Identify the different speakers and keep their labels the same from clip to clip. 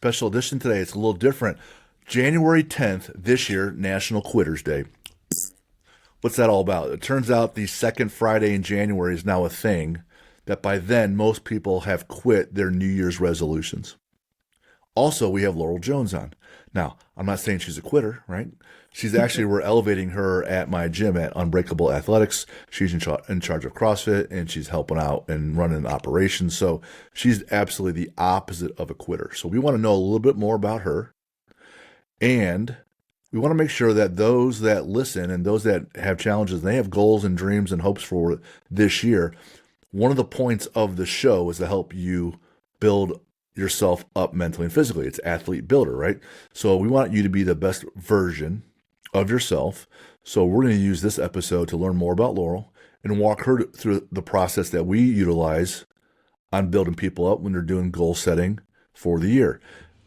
Speaker 1: special edition today. It's a little different. January 10th this year, National Quitters Day. What's that all about? It turns out the second Friday in January is now a thing, that by then most people have quit their New Year's resolutions. Also, we have Laurel Jones on. Now, I'm not saying she's a quitter, right? She's actually, we're elevating her at my gym at Unbreakable Athletics. She's in charge of CrossFit, and she's helping out and running operations. So she's absolutely the opposite of a quitter. So we want to know a little bit more about her. And we want to make sure that those that listen and those that have challenges, they have goals and dreams and hopes for this year. One of the points of the show is to help you build yourself up mentally and physically. It's athlete builder, right? So we want you to be the best version of yourself. So we're going to use this episode to learn more about Laurel and walk her through the process that we utilize on building people up when they're doing goal setting for the year.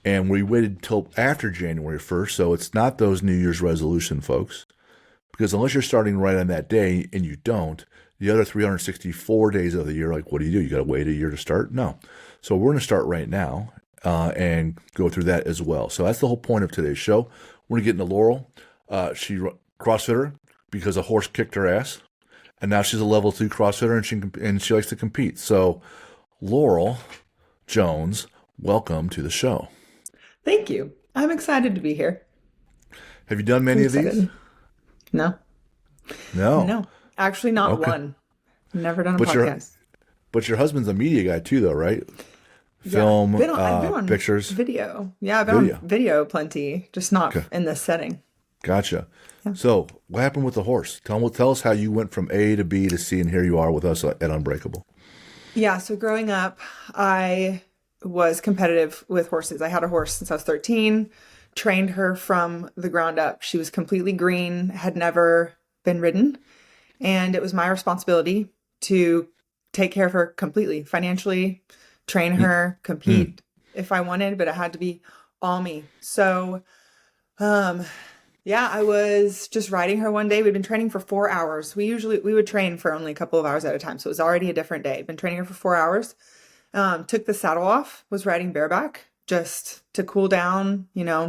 Speaker 1: And we waited till after January 1st. So it's not those New Year's resolution, folks, because unless you're starting right on that day and you don't, the other 364 days of the year, like, what do? You got to wait a year to start? No. So we're going to start right now and go through that as well. So that's the whole point of today's show. We're going to get into Laurel. She CrossFitter because a horse kicked her ass, and now she's a level 2 CrossFitter, and she likes to compete. So Laurel Jones, welcome to the show.
Speaker 2: Thank you. I'm excited to be here.
Speaker 1: Have you done many of these?
Speaker 2: No.
Speaker 1: No.
Speaker 2: Actually, not one. Never done a podcast.
Speaker 1: But your husband's a media guy too, though, right? Film,
Speaker 2: I've been on
Speaker 1: pictures.
Speaker 2: Video. Yeah, I've been on video plenty, just not in this setting.
Speaker 1: Gotcha. Yeah. So what happened with the horse? Tell us how you went from A to B to C, and here you are with us at Unbreakable.
Speaker 2: Yeah, so growing up, I was competitive with horses. I had a horse since I was 13, trained her from the ground up. She was completely green, had never been ridden, and it was my responsibility to take care of her completely, financially, train her, compete if I wanted, but it had to be all me. So, I was just riding her one day. We'd been training for 4 hours. We would train for only a couple of hours at a time. So it was already a different day. Been training her for 4 hours. Took the saddle off, was riding bareback just to cool down,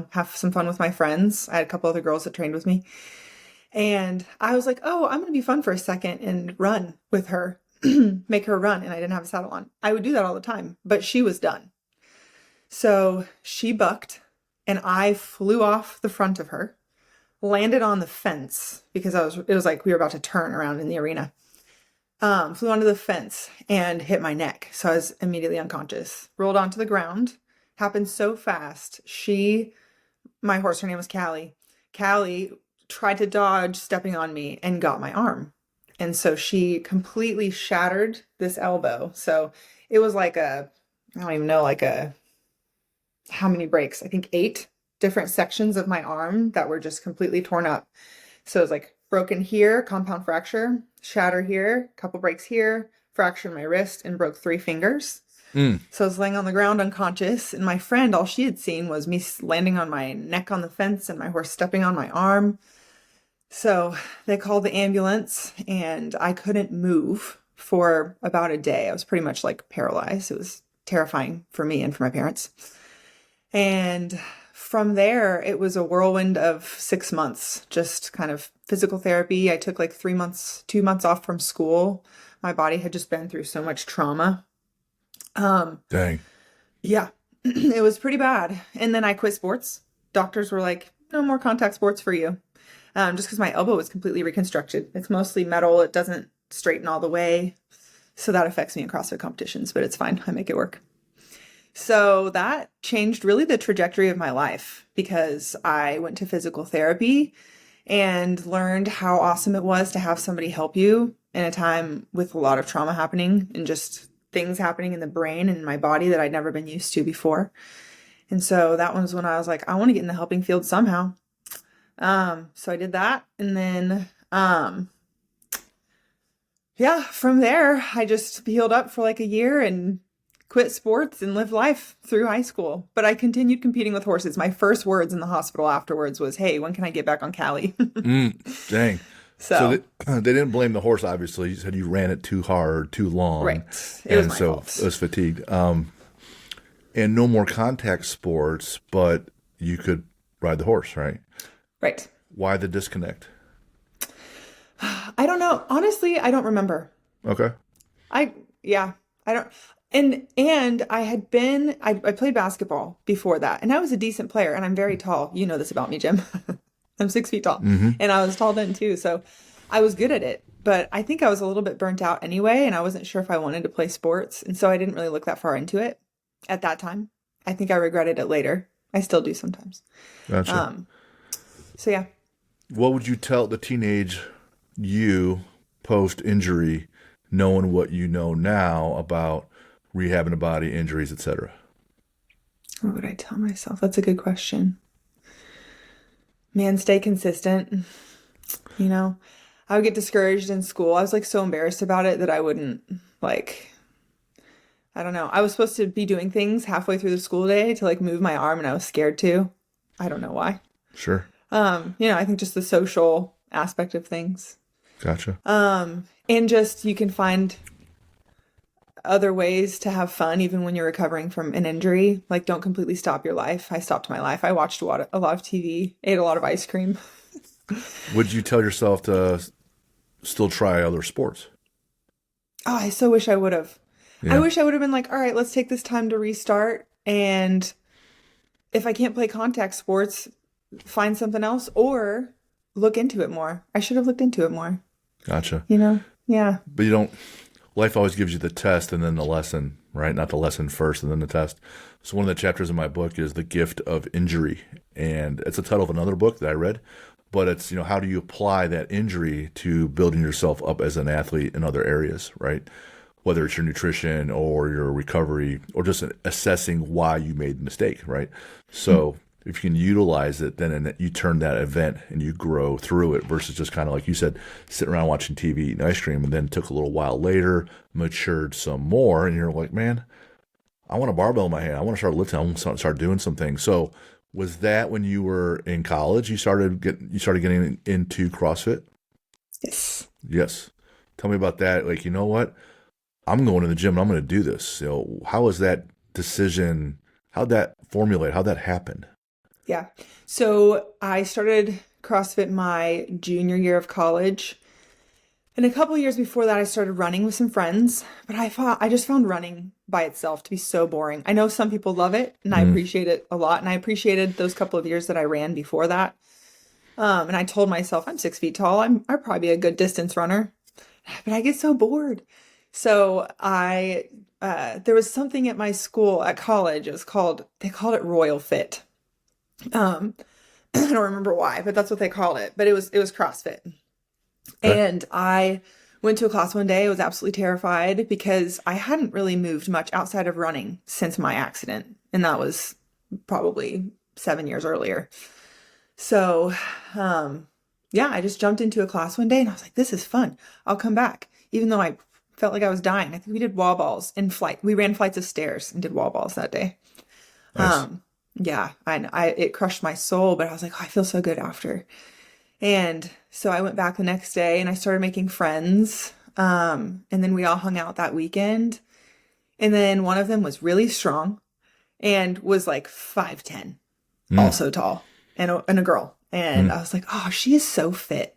Speaker 2: have some fun with my friends. I had a couple other girls that trained with me. And I was like, oh, I'm going to be fun for a second and run with her, make her run. And I didn't have a saddle on. I would do that all the time, but she was done. So she bucked and I flew off the front of her, landed on the fence because it was like we were about to turn around in the arena. Flew onto the fence and hit my neck. So I was immediately unconscious, rolled onto the ground, happened so fast. My horse, her name was Callie. Callie tried to dodge stepping on me and got my arm. And so she completely shattered this elbow. So it was like I don't even know, how many breaks? I think 8 different sections of my arm that were just completely torn up. So it was like broken here, compound fracture, shatter here, couple breaks here, fracture in my wrist, and broke 3 fingers. So I was laying on the ground unconscious, and my friend, all she had seen was me landing on my neck on the fence and my horse stepping on my arm. So they called the ambulance, and I couldn't move for about a day. I was pretty much like paralyzed. It was terrifying for me and for my parents. And from there, it was a whirlwind of 6 months, just kind of physical therapy. I took like 2 months off from school. My body had just been through so much trauma.
Speaker 1: Dang.
Speaker 2: Yeah, it was pretty bad. And then I quit sports. Doctors were like, no more contact sports for you. Just because my elbow was completely reconstructed. It's mostly metal. It doesn't straighten all the way. So that affects me in CrossFit competitions, but it's fine. I make it work. So that changed really the trajectory of my life because I went to physical therapy and learned how awesome it was to have somebody help you in a time with a lot of trauma happening and just things happening in the brain and my body that I'd never been used to before. And so that was when I was like, I want to get in the helping field somehow. So I did that. And then, from there, I just healed up for like a year and quit sports and lived life through high school. But I continued competing with horses. My first words in the hospital afterwards was, hey, when can I get back on Cali?
Speaker 1: Dang. So they didn't blame the horse, obviously. You said you ran it too hard, too long.
Speaker 2: Right. It was my fault.
Speaker 1: So it was fatigued. and no more contact sports, but you could ride the horse, right?
Speaker 2: Right.
Speaker 1: Why the disconnect?
Speaker 2: I don't know. Honestly, I don't remember.
Speaker 1: Okay.
Speaker 2: I yeah, I don't and I played basketball before that and I was a decent player and I'm very tall. You know this about me, Jim. I'm 6 feet tall and I was tall then too. So I was good at it, but I think I was a little bit burnt out anyway and I wasn't sure if I wanted to play sports. And so I didn't really look that far into it at that time. I think I regretted it later. I still do sometimes.
Speaker 1: Gotcha.
Speaker 2: So yeah.
Speaker 1: What would you tell the teenage you post injury, knowing what you know now about rehabbing a body, injuries, etc.?
Speaker 2: What would I tell myself? That's a good question. Man, stay consistent. You know, I would get discouraged in school. I was like so embarrassed about it that I wouldn't like, I don't know. I was supposed to be doing things halfway through the school day to like move my arm and I was scared to. I don't know why.
Speaker 1: Sure.
Speaker 2: I think just the social aspect of things.
Speaker 1: Gotcha.
Speaker 2: And just you can find other ways to have fun even when you're recovering from an injury. Like don't completely stop your life. I stopped my life. I watched a lot of TV, ate a lot of ice cream.
Speaker 1: Would you tell yourself to still try other sports?
Speaker 2: Oh, I so wish I would have.
Speaker 1: Yeah.
Speaker 2: I wish I would have been like, all right, let's take this time to restart. And if I can't play contact sports, find something else or look into it more. I should have looked into it more.
Speaker 1: Gotcha.
Speaker 2: Yeah.
Speaker 1: But you don't, life always gives you the test and then the lesson, right? Not the lesson first and then the test. So one of the chapters in my book is The Gift of Injury. And it's the title of another book that I read. But it's, how do you apply that injury to building yourself up as an athlete in other areas, right? Whether it's your nutrition or your recovery or just assessing why you made the mistake, right? So if you can utilize it, then you turn that event and you grow through it versus just kind of like you said, sitting around watching TV, eating ice cream, and then took a little while later, matured some more, and you're like, man, I want a barbell in my hand. I want to start lifting. I want to start doing some things. So was that when you were in college, you started getting into CrossFit?
Speaker 2: Yes.
Speaker 1: Yes. Tell me about that. Like, you know what? I'm going to the gym and I'm going to do this. How was that decision? How'd that formulate? How'd that happen?
Speaker 2: Yeah. So I started CrossFit my junior year of college. And a couple of years before that, I started running with some friends, but I just found running by itself to be so boring. I know some people love it and I appreciate it a lot. And I appreciated those couple of years that I ran before that. And I told myself I'm 6 feet tall. I'd probably be a good distance runner, but I get so bored. So there was something at my school at college. They called it Royal Fit. I don't remember why, but that's what they called it. But it was CrossFit. And I went to a class one day. I was absolutely terrified because I hadn't really moved much outside of running since my accident. And that was probably 7 years earlier. So, I just jumped into a class one day and I was like, this is fun. I'll come back. Even though I felt like I was dying. I think we did wall balls in flight. We ran flights of stairs and did wall balls that day.
Speaker 1: Nice.
Speaker 2: It crushed my soul, but I was like, oh, I feel so good after. And so I went back the next day and I started making friends. And then we all hung out that weekend. And then one of them was really strong and was like 5'10", also tall, and a girl. And I was like, oh, she is so fit.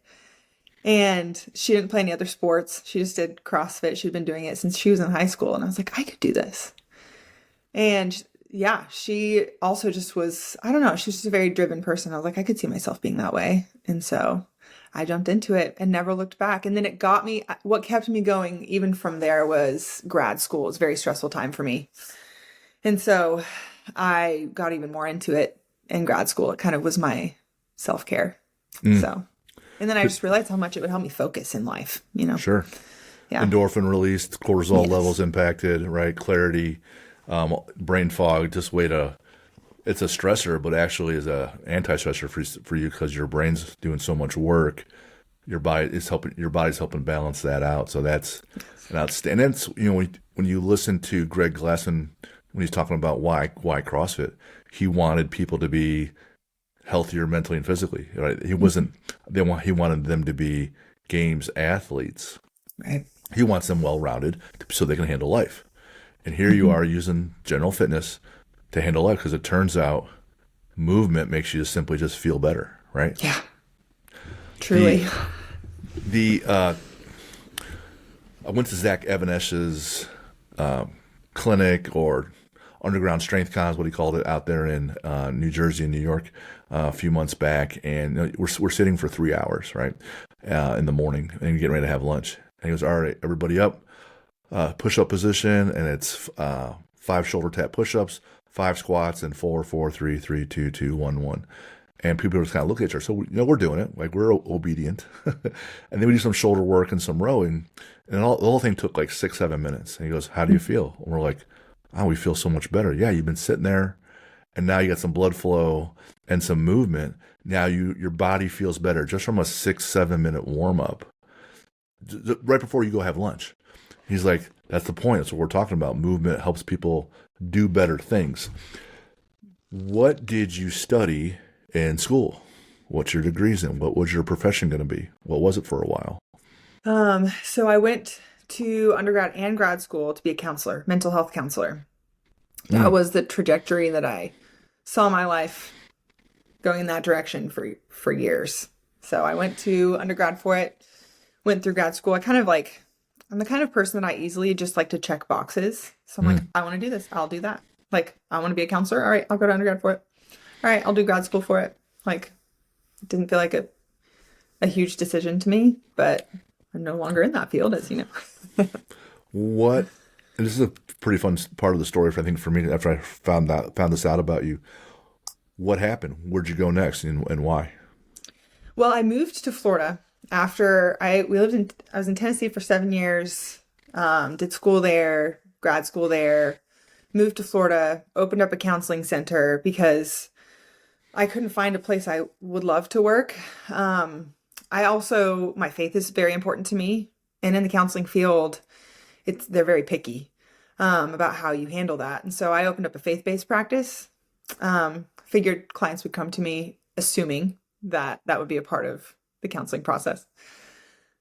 Speaker 2: And she didn't play any other sports. She just did CrossFit. She'd been doing it since she was in high school. And I was like, I could do this. And yeah, she also just was, I don't know, she's just a very driven person. I was like, I could see myself being that way. And so I jumped into it and never looked back. And then it got me, what kept me going even from there was grad school. It was a very stressful time for me. And so I got even more into it in grad school. It kind of was my self-care. So, and then I just realized how much it would help me focus in life,
Speaker 1: Sure.
Speaker 2: Yeah.
Speaker 1: Endorphin released, cortisol levels impacted, right? Clarity, brain fog, it's a stressor, but actually is a anti-stressor for you because your brain's doing so much work. Your body's helping balance that out. So that's an outstanding. That's, when you listen to Greg Glassman, when he's talking about why CrossFit, he wanted people to be healthier mentally and physically, right? He wanted them to be games athletes.
Speaker 2: Right.
Speaker 1: He wants them well-rounded so they can handle life. And here you are using general fitness to handle life, because it turns out movement makes you just simply just feel better, right?
Speaker 2: Yeah, truly.
Speaker 1: The I went to Zach Evanesh's clinic, or underground strength con is what he called it, out there in New Jersey and New York a few months back, and we're sitting for 3 hours, right, in the morning, and getting ready to have lunch. And he goes, "All right, everybody up, push-up position," and it's 5 shoulder tap push-ups, 5 squats, and 4, 4, 3, 3, 2, 2, 1, 1. And people just kind of look at each other. So we're doing it, like we're obedient, and then we do some shoulder work and some rowing, and the whole thing took like 6, 7 minutes. And he goes, "How do you feel?" And we're like, "Oh, we feel so much better." Yeah, you've been sitting there, and now you got some blood flow and some movement. Now your body feels better just from a 6, 7 minute warm up, right before you go have lunch. He's like, "That's the point. That's what we're talking about. Movement helps people do better things." What did you study in school? What's your degrees in? What was your profession going to be? What was it for a while?
Speaker 2: So I went to undergrad and grad school to be a counselor, mental health counselor. That was the trajectory that I saw my life going in that direction for years. So I went to undergrad for it, went through grad school. I'm the kind of person that I easily just like to check boxes. So I'm like, I want to do this. I'll do that. Like, I want to be a counselor. All right, I'll go to undergrad for it. All right, I'll do grad school for it. Like, it didn't feel like a huge decision to me, but I'm no longer in that field, as you know.
Speaker 1: And this is a pretty fun part of the story, I think, for me, after I found this out about you. What happened? Where'd you go next, and why?
Speaker 2: Well, I moved to Florida after I was in Tennessee for 7 years, did school there, grad school there, moved to Florida, opened up a counseling center because I couldn't find a place I would love to work. My faith is very important to me. And in the counseling field, they're very picky about how you handle that. And so I opened up a faith-based practice. Figured clients would come to me assuming that would be a part of the counseling process.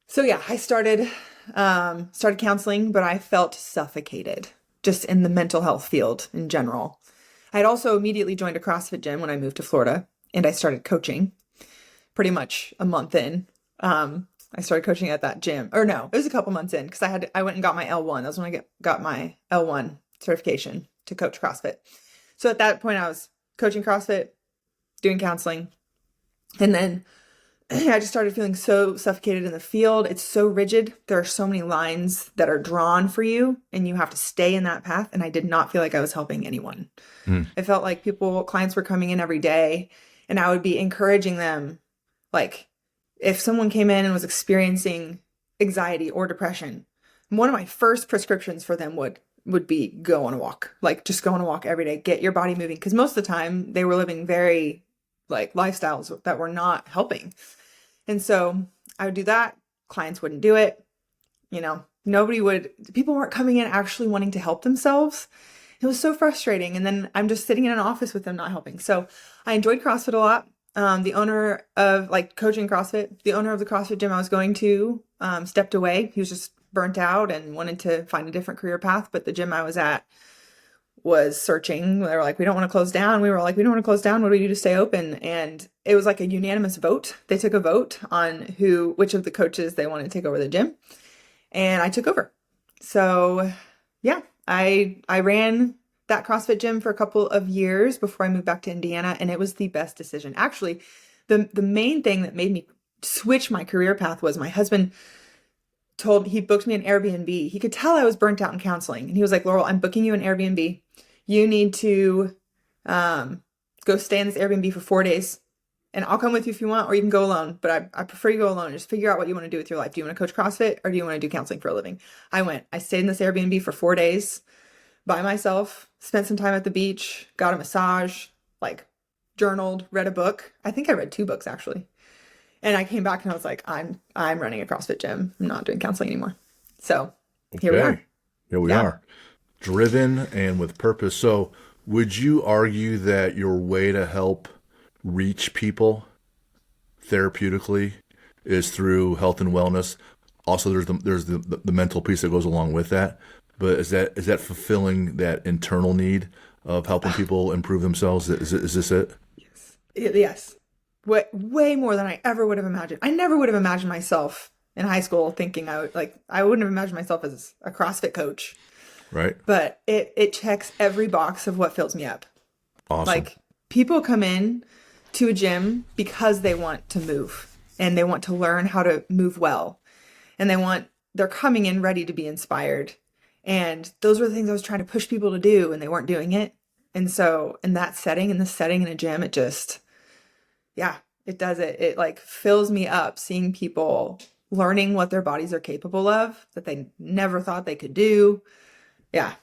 Speaker 2: So yeah, I started counseling, but I felt suffocated just in the mental health field in general. I had also immediately joined a CrossFit gym when I moved to Florida, and I started coaching pretty much a month in. I started coaching at that gym, or no, it was a couple months in, because I went and got my L1. That was when I got my L1 certification to coach CrossFit. So at that point I was coaching CrossFit, doing counseling. And then I just started feeling so suffocated in the field. It's so rigid. There are so many lines that are drawn for you, and you have to stay in that path. And I did not feel like I was helping anyone. I felt like clients were coming in every day, and I would be encouraging them. Like, if someone came in and was experiencing anxiety or depression, one of my first prescriptions for them would be go on a walk. Like, just go on a walk every day, get your body moving. Because most of the time they were living very like lifestyles that were not helping. And so I would do that. Clients wouldn't do it. People weren't coming in actually wanting to help themselves. It was so frustrating. And then I'm just sitting in an office with them not helping. So I enjoyed CrossFit a lot. The owner of coaching CrossFit, the owner of the CrossFit gym I was going to, stepped away. He was just burnt out and wanted to find a different career path. But the gym I was at was searching. They were like, "We don't want to close down." We were like, "We don't want to close down. What do we do to stay open?" And it was like a unanimous vote. They took a vote on which of the coaches they wanted to take over the gym. And I took over. So yeah, I ran that CrossFit gym for a couple of years before I moved back to Indiana. And it was the best decision. Actually, the main thing that made me switch my career path was my husband he booked me an Airbnb. He could tell I was burnt out in counseling. And he was like, "Laurel, I'm booking you an Airbnb. You need to go stay in this Airbnb for 4 days. And I'll come with you if you want, or you can go alone. But I prefer you go alone. Just figure out what you want to do with your life. Do you want to coach CrossFit, or do you want to do counseling for a living?" I stayed in this Airbnb for 4 days by myself, spent some time at the beach, got a massage, journaled, read a book. I think I read 2 books actually. And I came back and I was like, I'm running a CrossFit gym. I'm not doing counseling anymore. So Here we are.
Speaker 1: Here we are. Driven and with purpose. So would you argue that your way to help reach people therapeutically is through health and wellness? Also, there's the mental piece that goes along with that. But is that fulfilling that internal need of helping people improve themselves? Is this it?
Speaker 2: Yes. Way more than I ever would have imagined. I never would have imagined myself in high school thinking I wouldn't have imagined myself as a CrossFit coach.
Speaker 1: Right.
Speaker 2: But it checks every box of what fills me up.
Speaker 1: Awesome.
Speaker 2: Like, people come in to a gym because they want to move and they want to learn how to move well. And they're coming in ready to be inspired. And those were the things I was trying to push people to do, and they weren't doing it. And so in this setting in a gym, it just, it does it. It like fills me up seeing people learning what their bodies are capable of that they never thought they could do. Yeah.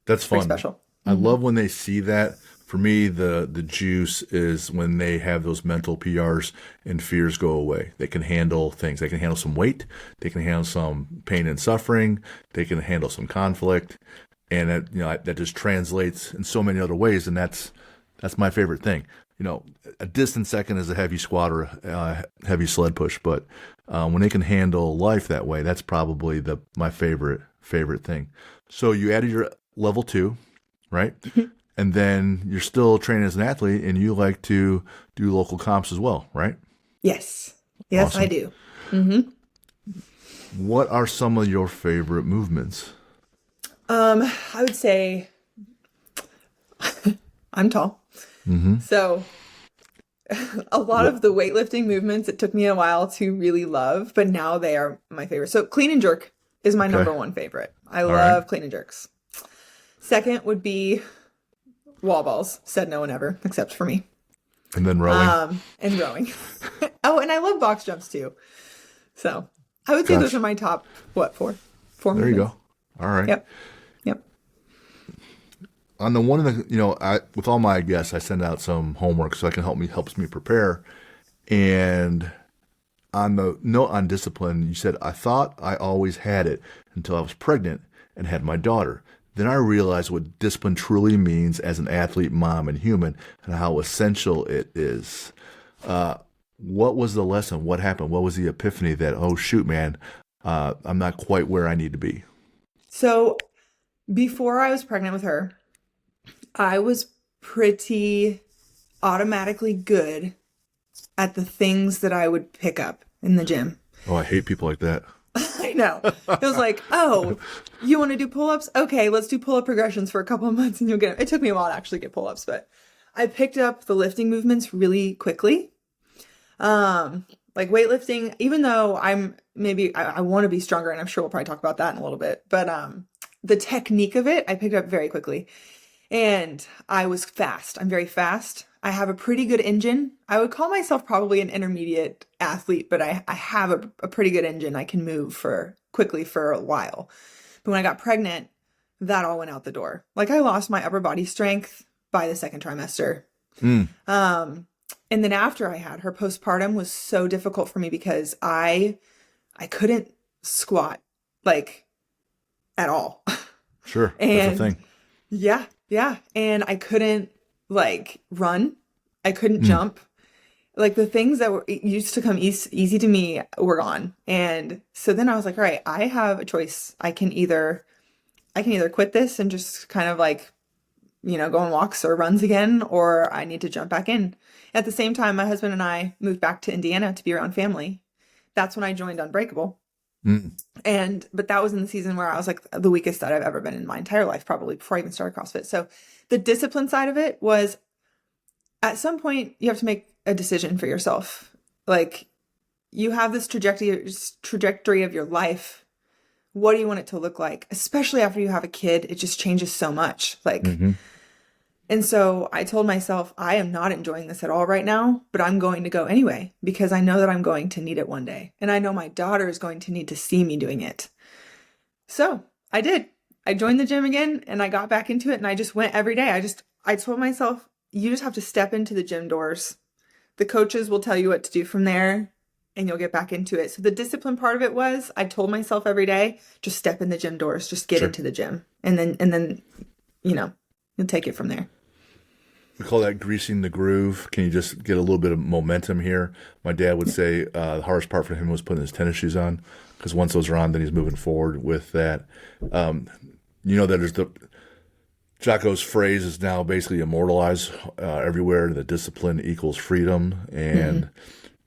Speaker 1: That's fun.
Speaker 2: Pretty special.
Speaker 1: I love when they see that. For me, the juice is when they have those mental PRs and fears go away. They can handle things. They can handle some weight. They can handle some pain and suffering. They can handle some conflict, and that just translates in so many other ways. And that's my favorite thing. A distant second is a heavy squat or a heavy sled push, but when they can handle life that way, that's probably my favorite thing. So you added your level 2, right? And then you're still training as an athlete, and you like to do local comps as well, right?
Speaker 2: Yes,
Speaker 1: Awesome.
Speaker 2: I do. Mm-hmm.
Speaker 1: What are some of your favorite movements?
Speaker 2: I would say I'm tall.
Speaker 1: Mm-hmm.
Speaker 2: So a lot of the weightlifting movements, it took me a while to really love, but now they are my favorite. So clean and jerk is my number one favorite. I love clean and jerks. Second would be wall balls. Said no one ever, except for me.
Speaker 1: And then rowing.
Speaker 2: And rowing. Oh, and I love box jumps too. So I would say those are my top, four
Speaker 1: there
Speaker 2: movements.
Speaker 1: you go. All right.
Speaker 2: Yep.
Speaker 1: On the one of the, with all my guests, I send out some homework so I can helps me prepare. And on the note on discipline, you said, I thought I always had it until I was pregnant and had my daughter. Then I realized what discipline truly means as an athlete, mom, and human, and how essential it is. What was the lesson? What happened? What was the epiphany that, oh, shoot, man, I'm not quite where I need to be?
Speaker 2: So before I was pregnant with her, I was pretty automatically good at the things that I would pick up in the gym.
Speaker 1: Oh, I hate people like that.
Speaker 2: I know. It was like, oh, you want to do pull-ups? Okay, let's do pull-up progressions for a couple of months and you'll get them. It took me a while to actually get pull-ups, but I picked up the lifting movements really quickly. Like weightlifting, even though I want to be stronger, and I'm sure we'll probably talk about that in a little bit, but the technique of it, I picked up very quickly. And I was fast. I'm very fast. I have a pretty good engine. I would call myself probably an intermediate athlete, but I have a pretty good engine. I can move quickly for a while. But when I got pregnant, that all went out the door. Like, I lost my upper body strength by the second trimester. And then after I had her, postpartum was so difficult for me because I couldn't squat like at all.
Speaker 1: Sure. That's the thing.
Speaker 2: Yeah. And I couldn't like run. I couldn't jump. Like, the things that used to come easy to me were gone. And so then I was like, all right, I have a choice. I can either quit this and just kind of like, go on walks or runs again, or I need to jump back in. At the same time, my husband and I moved back to Indiana to be around family. That's when I joined Unbreakable. But that was in the season where I was like the weakest that I've ever been in my entire life, probably before I even started CrossFit. So the discipline side of it was, at some point you have to make a decision for yourself. Like, you have this trajectory of your life. What do you want it to look like? Especially after you have a kid, it just changes so much. Like, and so I told myself, I am not enjoying this at all right now, but I'm going to go anyway, because I know that I'm going to need it one day. And I know my daughter is going to need to see me doing it. So I did. I joined the gym again and I got back into it, and I just went every day. I told myself, you just have to step into the gym doors. The coaches will tell you what to do from there and you'll get back into it. So the discipline part of it was, I told myself every day, just step in the gym doors, just get into the gym. And then, you'll take it from there.
Speaker 1: We call that greasing the groove. Can you just get a little bit of momentum here? My dad would say the hardest part for him was putting his tennis shoes on, because once those are on, then he's moving forward with that. That there's Jocko's phrase is now basically immortalized everywhere. The discipline equals freedom. And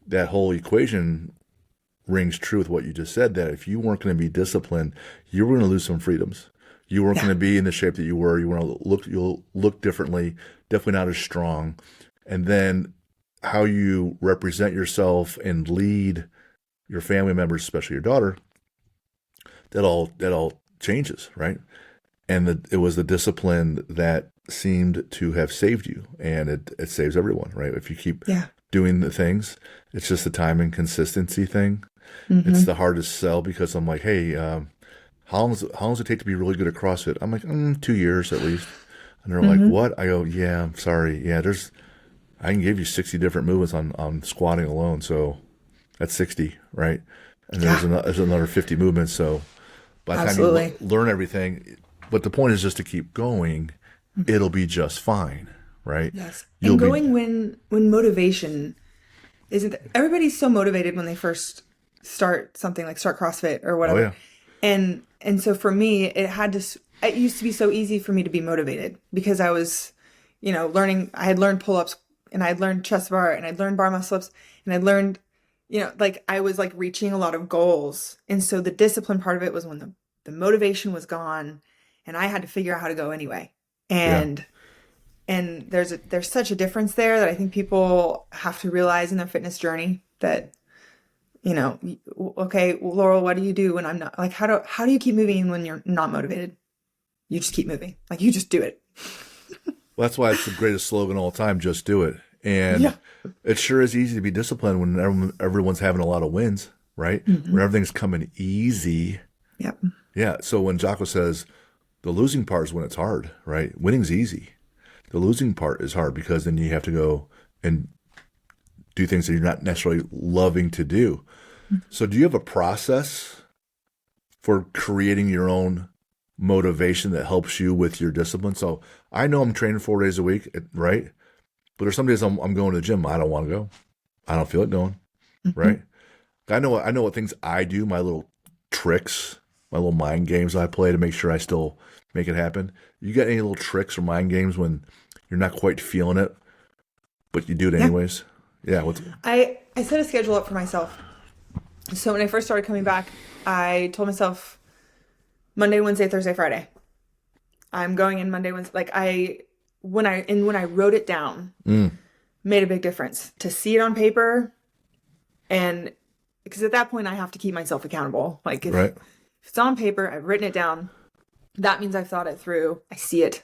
Speaker 1: that whole equation rings true with what you just said, that if you weren't going to be disciplined, you were going to lose some freedoms. You weren't going to be in the shape that you were. You'll look differently, definitely not as strong. And then how you represent yourself and lead your family members, especially your daughter, that all changes, right? And it was the discipline that seemed to have saved you, and it saves everyone, right? If you keep doing the things, it's just the time and consistency thing. It's the hardest sell, because I'm like, hey, how long does it take to be really good at CrossFit? I'm like, 2 years at least. And they're like, what? I go, yeah, I'm sorry. Yeah, I can give you 60 different movements on squatting alone. So that's 60, right? And there's another 50 movements. So by the time you learn everything, but the point is just to keep going. It'll be just fine, right?
Speaker 2: Yes. And going when motivation isn't, everybody's so motivated when they first start something, like start CrossFit or whatever.
Speaker 1: Oh, yeah.
Speaker 2: And so for me, it used to be so easy for me to be motivated, because I was, I had learned pull-ups, and I'd learned chest bar, and I'd learned bar muscle ups, and I'd learned, like I was like reaching a lot of goals. And so the discipline part of it was when the motivation was gone, and I had to figure out how to go anyway. And there's such a difference there that I think people have to realize in their fitness journey, that, okay, Laurel, what do you do when I'm not, like, how do you keep moving when you're not motivated? You just keep moving. Like, you just do it.
Speaker 1: Well, that's why it's the greatest slogan all the time. Just do it. And it sure is easy to be disciplined when everyone's having a lot of wins, right? When everything's coming easy.
Speaker 2: Yep.
Speaker 1: Yeah. So when Jocko says the losing part is when it's hard, right? Winning's easy. The losing part is hard, because then you have to go and do things that you're not necessarily loving to do. So do you have a process for creating your own motivation that helps you with your discipline? So I know I'm training 4 days a week, right? But there's some days I'm going to the gym. I don't want to go. I don't feel like going, right? I know what things I do, my little tricks, my little mind games I play to make sure I still make it happen. You got any little tricks or mind games when you're not quite feeling it, but you do it anyways? Yeah.
Speaker 2: I set a schedule up for myself. So when I first started coming back, I told myself Monday, Wednesday, Thursday, Friday. I'm going in Monday, Wednesday. Like when I wrote it down, made a big difference to see it on paper. And because at that point I have to keep myself accountable. Like if it's on paper, I've written it down, that means I've thought it through. I see it.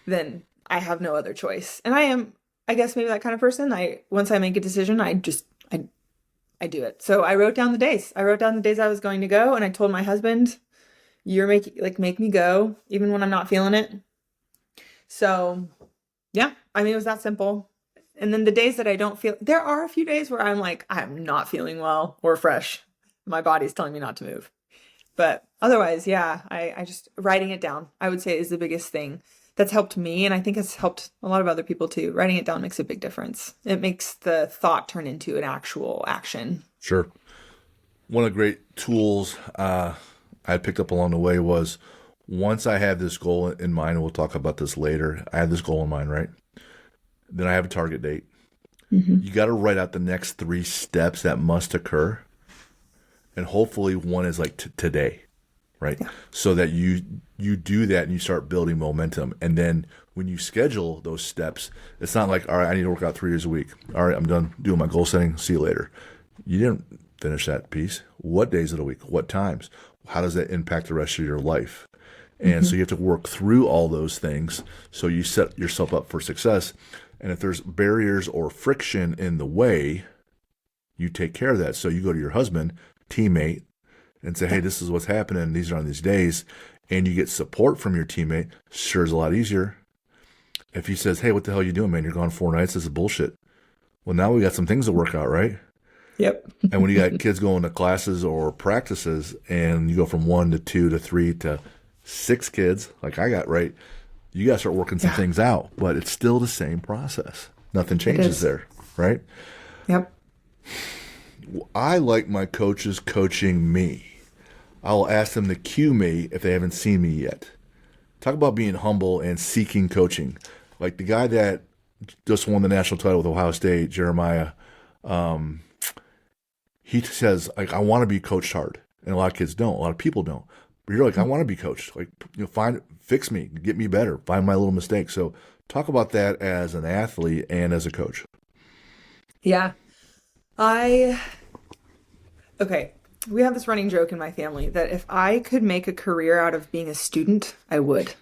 Speaker 2: Then I have no other choice. And I am, I guess, maybe that kind of person. Once I make a decision, I do it. So I wrote down the days. I wrote down the days I was going to go, and I told my husband, make me go, even when I'm not feeling it. So yeah, I mean, it was that simple. And then the days that I don't feel, there are a few days where I'm like, I'm not feeling well or fresh. My body's telling me not to move. But otherwise, yeah, I just writing it down, I would say, is the biggest thing that's helped me. And I think it's helped a lot of other people too. Writing it down makes a big difference. It makes the thought turn into an actual action.
Speaker 1: Sure. One of the great tools I picked up along the way was, once I have this goal in mind, and we'll talk about this later, I have this goal in mind, right? Then I have a target date. You got to write out the next 3 steps that must occur. And hopefully one is like today, right? Yeah. So that you do that and you start building momentum. And then when you schedule those steps, it's not like, all right, I need to work out 3 days a week. All right, I'm done doing my goal setting. See you later. You didn't finish that piece. What days of the week? What times? How does that impact the rest of your life? And so you have to work through all those things so you set yourself up for success. And if there's barriers or friction in the way, you take care of that. So you go to your husband, teammate, and say, hey, this is what's happening. These are on these days. And you get support from your teammate. Sure is a lot easier. If he says, hey, what the hell are you doing, man? You're gone 4 nights. This is bullshit. Well, now we got some things to work out, right?
Speaker 2: Yep.
Speaker 1: And when you got kids going to classes or practices and you go from 1 to 2 to 3 to 6 kids, like I got, right? You got to start working some things out, but it's still the same process. Nothing changes there, right?
Speaker 2: Yep.
Speaker 1: I like my coaches coaching me. I'll ask them to cue me if they haven't seen me yet. Talk about being humble and seeking coaching. Like the guy that just won the national title with Ohio State, Jeremiah, he says, like, I want to be coached hard. And a lot of kids don't. A lot of people don't. But you're like, I want to be coached. Like, fix me, get me better, find my little mistakes. So talk about that as an athlete and as a coach.
Speaker 2: Yeah. Okay. We have this running joke in my family that if I could make a career out of being a student, I would.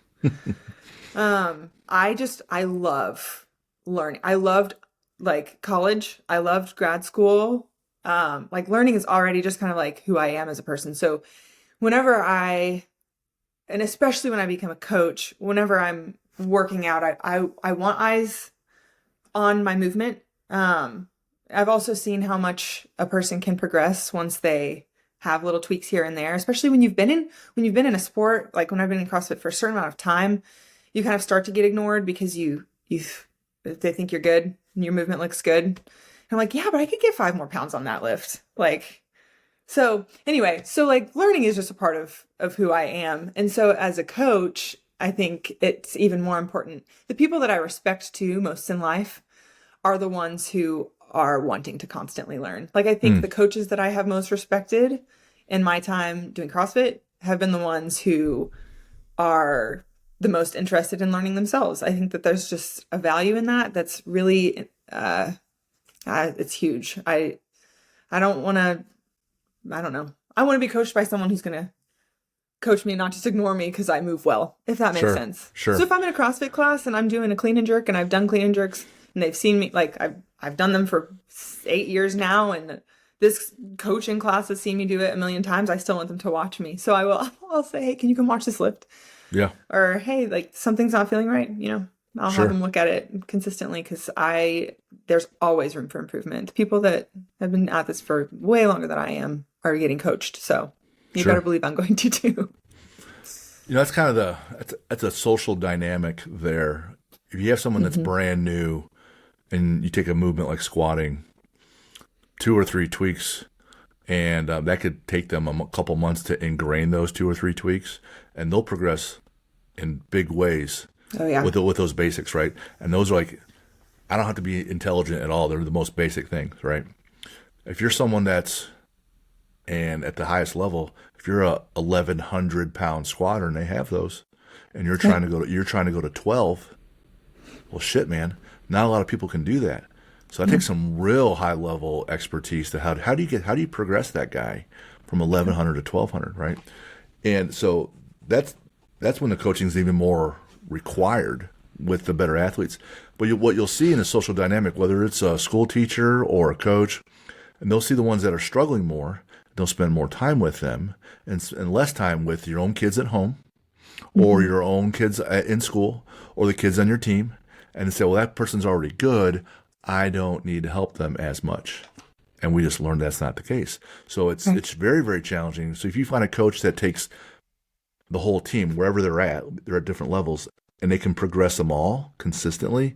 Speaker 2: I love learning. I loved like college. I loved grad school. Like learning is already just kind of like who I am as a person. So whenever and especially when I become a coach, whenever I'm working out, I want eyes on my movement. I've also seen how much a person can progress once they have little tweaks here and there, especially when you've been in a sport, like when I've been in CrossFit for a certain amount of time, you kind of start to get ignored because they think you're good and your movement looks good. And I'm like, yeah, but I could get 5 more pounds on that lift. Like, so anyway, so like learning is just a part of who I am. And so as a coach, I think it's even more important. The people that I respect too most in life are the ones who are wanting to constantly learn. Like I think the coaches that I have most respected in my time doing CrossFit have been the ones who are the most interested in learning themselves. I think that there's just a value in that that's really it's huge. I don't know. I want to be coached by someone who's going to coach me, not just ignore me because I move well, if that makes sense.
Speaker 1: Sure.
Speaker 2: So if I'm in a CrossFit class and I'm doing a clean and jerk and I've done clean and jerks and they've seen me, like I've done them for 8 years now, and this coaching class has seen me do it a million times, I still want them to watch me. So I'll say, hey, can you come watch this lift?
Speaker 1: Yeah.
Speaker 2: Or, hey, like something's not feeling right. I'll have them look at it consistently because there's always room for improvement. People that have been at this for way longer than I am are getting coached. So you better believe I'm going to too.
Speaker 1: That's kind of that's a social dynamic there. If you have someone that's brand new and you take a movement like squatting, 2 or 3 tweaks, and that could take them a couple months to ingrain those 2 or 3 tweaks, and they'll progress in big ways.
Speaker 2: Oh, yeah.
Speaker 1: With those basics, right? And those are like, I don't have to be intelligent at all. They're the most basic things, right? If you're someone and at the highest level, if you're a 1,100 pound squatter and they have those, and you're trying to go to 12, well, shit, man. Not a lot of people can do that. So that takes some real high level expertise to how do you progress that guy from 1,100 to 1,200, right? And so that's when the coaching is even more required with the better athletes. But what you'll see in a social dynamic, whether it's a school teacher or a coach, and they'll see the ones that are struggling more, they'll spend more time with them and less time with your own kids at home or your own kids in school or the kids on your team, and say, well, that person's already good, I don't need to help them as much. And we just learned that's not the case. So it's very, very challenging. So if you find a coach that takes the whole team, wherever they're at different levels, and they can progress them all consistently,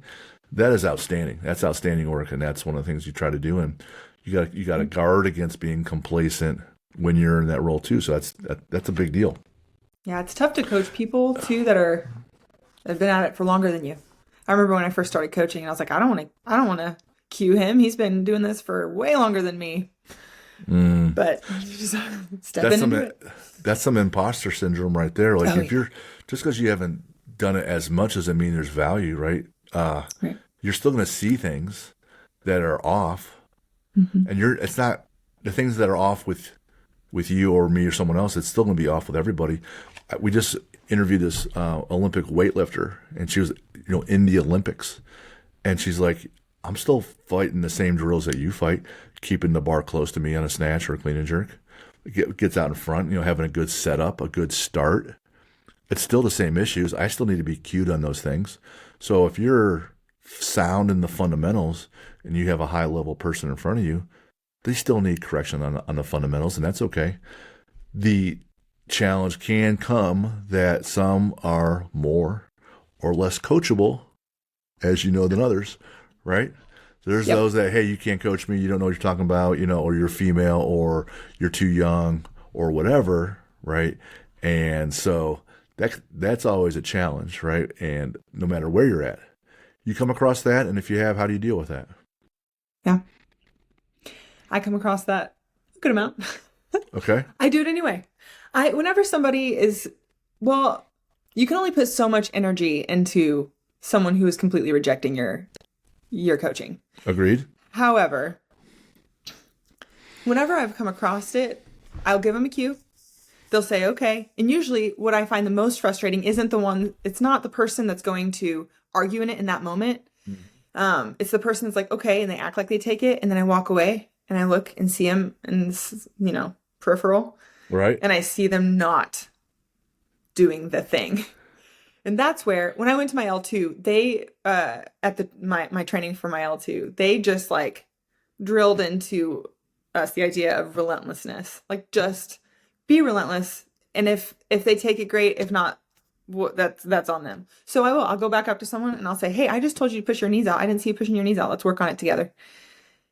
Speaker 1: that is outstanding. That's outstanding work, and that's one of the things you try to do. And you got to guard against being complacent when you're in that role too. So that's a big deal.
Speaker 2: Yeah, it's tough to coach people too that have been at it for longer than you. I remember when I first started coaching, and I was like, I don't want to cue him. He's been doing this for way longer than me. But just step in and do it.
Speaker 1: That's some imposter syndrome right there. Like you're just because you haven't done it as much doesn't mean there's value, right? You're still going to see things that are off, and it's not the things that are off with you or me or someone else. It's still going to be off with everybody. We just interviewed this Olympic weightlifter, and she was in the Olympics, and she's like, I'm still fighting the same drills that you fight, keeping the bar close to me on a snatch or a clean and jerk. Gets out in front, having a good setup, a good start. It's still the same issues. I still need to be cued on those things. So if you're sound in the fundamentals and you have a high level person in front of you, they still need correction on the fundamentals, and that's okay. The challenge can come that some are more or less coachable, as you know, than others, right? There's those that, hey, you can't coach me, you don't know what you're talking about, or you're female, or you're too young, or whatever, right? And so That's always a challenge, right? And no matter where you're at, you come across that, and if you have, how do you deal with that?
Speaker 2: Yeah. I come across that a good amount.
Speaker 1: Okay.
Speaker 2: I do it anyway. Whenever somebody is, well, you can only put so much energy into someone who is completely rejecting your coaching.
Speaker 1: Agreed.
Speaker 2: However, whenever I've come across it, I'll give them a cue. They'll say, okay. And usually what I find the most frustrating it's not the person that's going to argue in it in that moment. It's the person that's like, okay. And they act like they take it. And then I walk away and I look and see them in, peripheral.
Speaker 1: Right.
Speaker 2: And I see them not doing the thing. And that's where, when I went to my L2, they, my training for my L2, they just like drilled into us the idea of relentlessness. Like, just be relentless. And if they take it, great. If not, that's on them. So I'll go back up to someone and I'll say, hey, I just told you to push your knees out. I didn't see you pushing your knees out. Let's work on it together.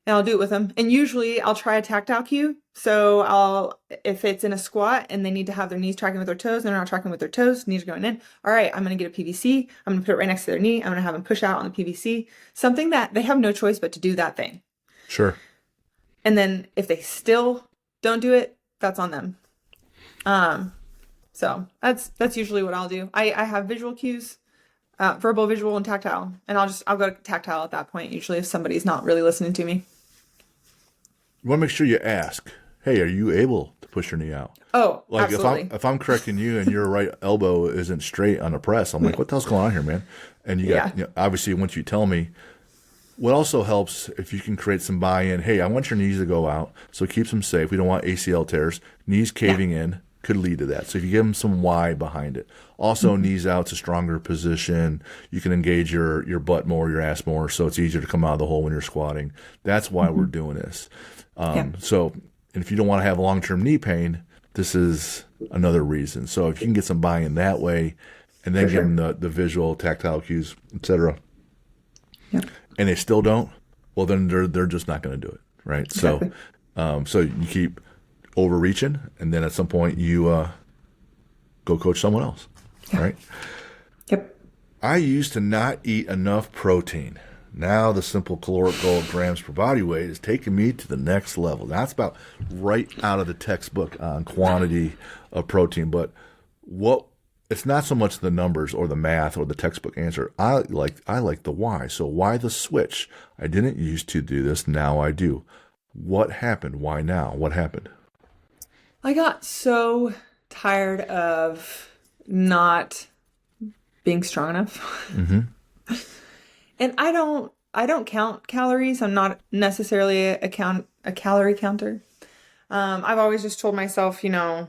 Speaker 2: And I'll do it with them. And usually I'll try a tactile cue. So if it's in a squat and they need to have their knees tracking with their toes, and they're not tracking with their toes, knees are going in. All right, I'm going to get a PVC. I'm going to put it right next to their knee. I'm going to have them push out on the PVC. Something that they have no choice but to do that thing.
Speaker 1: Sure.
Speaker 2: And then if they still don't do it, that's on them. So that's usually what I'll do. I have visual cues, verbal, visual, and tactile. And I'll go to tactile at that point, usually, if somebody's not really listening to me.
Speaker 1: You want to make sure you ask, hey, are you able to push your knee out?
Speaker 2: Oh,
Speaker 1: like
Speaker 2: absolutely.
Speaker 1: if I'm correcting you and your right elbow isn't straight on the press, I'm like, what the hell's going on here, man? And you got, obviously, once you tell me, what also helps if you can create some buy-in, hey, I want your knees to go out, so it keeps them safe. We don't want ACL tears. Knees caving in could lead to that. So if you give them some why behind it. Also, knees out's a stronger position. You can engage your butt more, your ass more, so it's easier to come out of the hole when you're squatting. That's why we're doing this. So and if you don't want to have long-term knee pain, this is another reason. So if you can get some buy-in that way, and then give them the visual, tactile cues, etc., and they still don't, well, then they're just not going to do it, right? Exactly. So you keep overreaching, and then at some point you go coach someone else, right?
Speaker 2: Yep.
Speaker 1: I used to not eat enough protein. Now the simple caloric goal of grams per body weight is taking me to the next level. That's about right out of the textbook on quantity of protein. But it's not so much the numbers or the math or the textbook answer. I like the why. So why the switch? I didn't used to do this. Now I do. What happened? Why now? What happened?
Speaker 2: I got so tired of not being strong enough. And I don't count calories. I'm not necessarily a calorie counter. I've always just told myself, I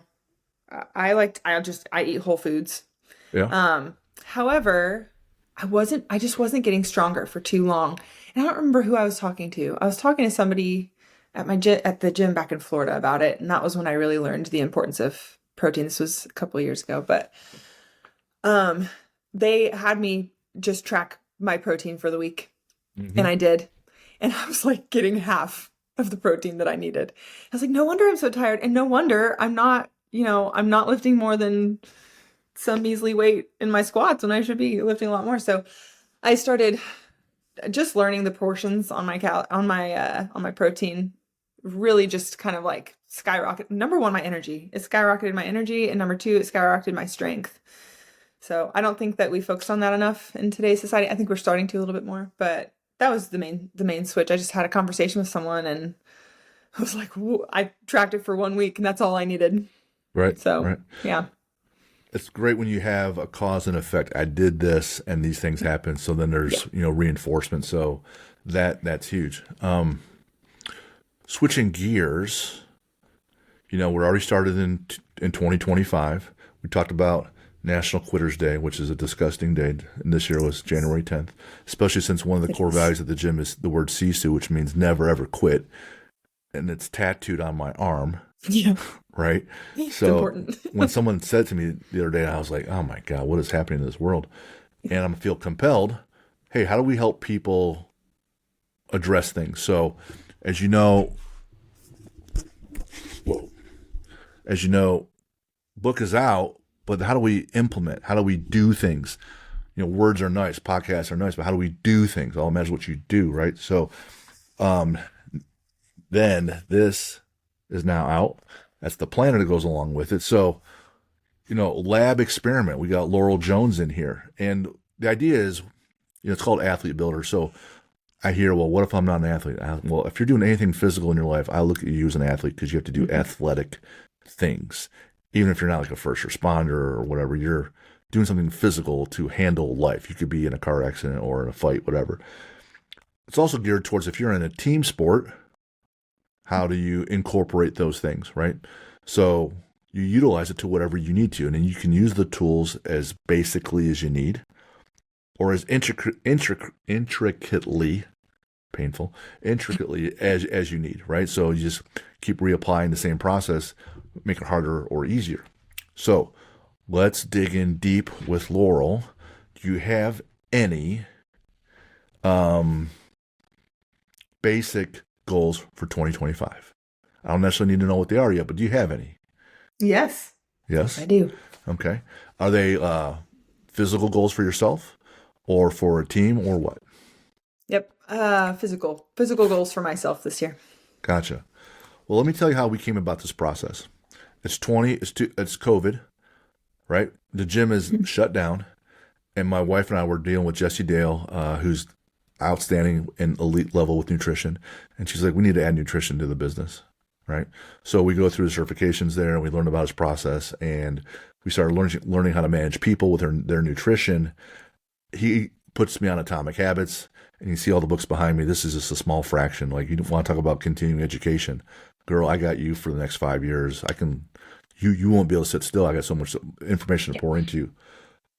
Speaker 2: eat whole foods.
Speaker 1: Yeah.
Speaker 2: However, I just wasn't getting stronger for too long. And I don't remember who I was talking to. I was talking to somebody at the gym back in Florida about it. And that was when I really learned the importance of protein. This was a couple of years ago, but, they had me just track my protein for the week. And I did. And I was like getting half of the protein that I needed. I was like, no wonder I'm so tired. And no wonder I'm not lifting more than some measly weight in my squats when I should be lifting a lot more. So I started just learning the portions on my protein, really just kind of like skyrocket. Number one, my energy. It skyrocketed my energy. And number two, it skyrocketed my strength. So I don't think that we focused on that enough in today's society. I think we're starting to a little bit more, but that was the main switch. I just had a conversation with someone and I was like, I tracked it for 1 week and that's all I needed.
Speaker 1: Right.
Speaker 2: So,
Speaker 1: right.
Speaker 2: Yeah.
Speaker 1: It's great when you have a cause and effect. I did this and these things happen. So then there's, reinforcement. So that's huge. Switching gears, we're already started in 2025. We talked about National Quitters Day, which is a disgusting day. And this year was January 10th, especially since one of the core values of the gym is the word sisu, which means never, ever quit. And it's tattooed on my arm.
Speaker 2: Yeah.
Speaker 1: Right.
Speaker 2: It's
Speaker 1: so
Speaker 2: important.
Speaker 1: When someone said to me the other day, I was like, oh my God, what is happening in this world? And I feel compelled. Hey, how do we help people address things? So as you know, book is out. but how do we implement? How do we do things? Words are nice, podcasts are nice, but how do we do things? I'll imagine what you do, right? So then this is now out. That's the planner that goes along with it. So, lab experiment. We got Laurel Jones in here. And the idea is, it's called Athlete Builder. So I hear, well, what if I'm not an athlete? Well, if you're doing anything physical in your life, I look at you as an athlete because you have to do athletic things. Even if you're not like a first responder or whatever, you're doing something physical to handle life. You could be in a car accident or in a fight, whatever. It's also geared towards if you're in a team sport, how do you incorporate those things, right? So you utilize it to whatever you need to, and then you can use the tools as basically as you need, or as intricately as you need, right? So you just keep reapplying the same process, make it harder or easier. So let's dig in deep with Laurel. Do you have any basic goals for 2025? I don't necessarily need to know what they are yet, but do you have any?
Speaker 2: Yes.
Speaker 1: Yes?
Speaker 2: I do.
Speaker 1: Okay. Are they physical goals for yourself or for a team or what?
Speaker 2: Yep. Physical goals for myself this year.
Speaker 1: Gotcha. Well, let me tell you how we came about this process. It's COVID, right? The gym is shut down, and my wife and I were dealing with Jessie Dale, who's outstanding and elite level with nutrition. And she's like, we need to add nutrition to the business, right? So we go through the certifications there and we learn about his process, and we started learning how to manage people with their nutrition. He puts me on Atomic Habits, and you see all the books behind me. This is just a small fraction. Like, you want to talk about continuing education. Girl, I got you for the next 5 years. You won't be able to sit still. I got so much information to pour into you.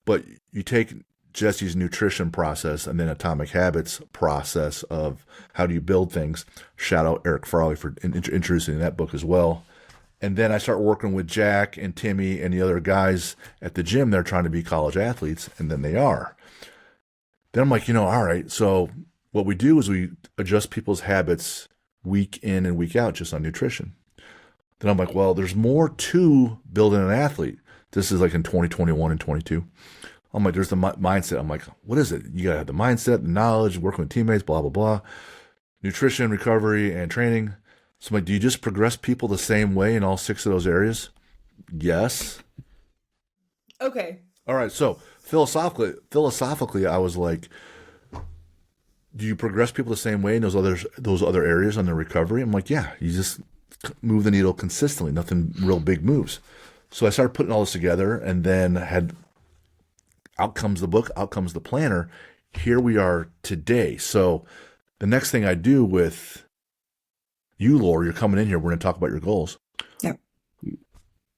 Speaker 1: But you take Jesse's nutrition process and then Atomic Habits process of how do you build things. Shout out Eric Farley for introducing that book as well. And then I start working with Jack and Timmy and the other guys at the gym. They're trying to be college athletes, and then they are. Then I'm like, all right, so what we do is we adjust people's habits week in and week out just on nutrition. Then I'm like, well, there's more to building an athlete. This is like in 2021 and 22. I'm like, there's the mindset. I'm like, what is it? You got to have the mindset, the knowledge, working with teammates, blah, blah, blah. Nutrition, recovery, and training. So I'm like, do you just progress people the same way in all 6 of those areas? Yes.
Speaker 2: Okay.
Speaker 1: All right. So philosophically, I was like, do you progress people the same way in those other areas on the recovery? I'm like, yeah, you just move the needle consistently, nothing real big moves. So I started putting all this together, and then out comes the book, out comes the planner. Here we are today. So the next thing I do with you, Laura, you're coming in here, we're going to talk about your goals.
Speaker 2: Yeah.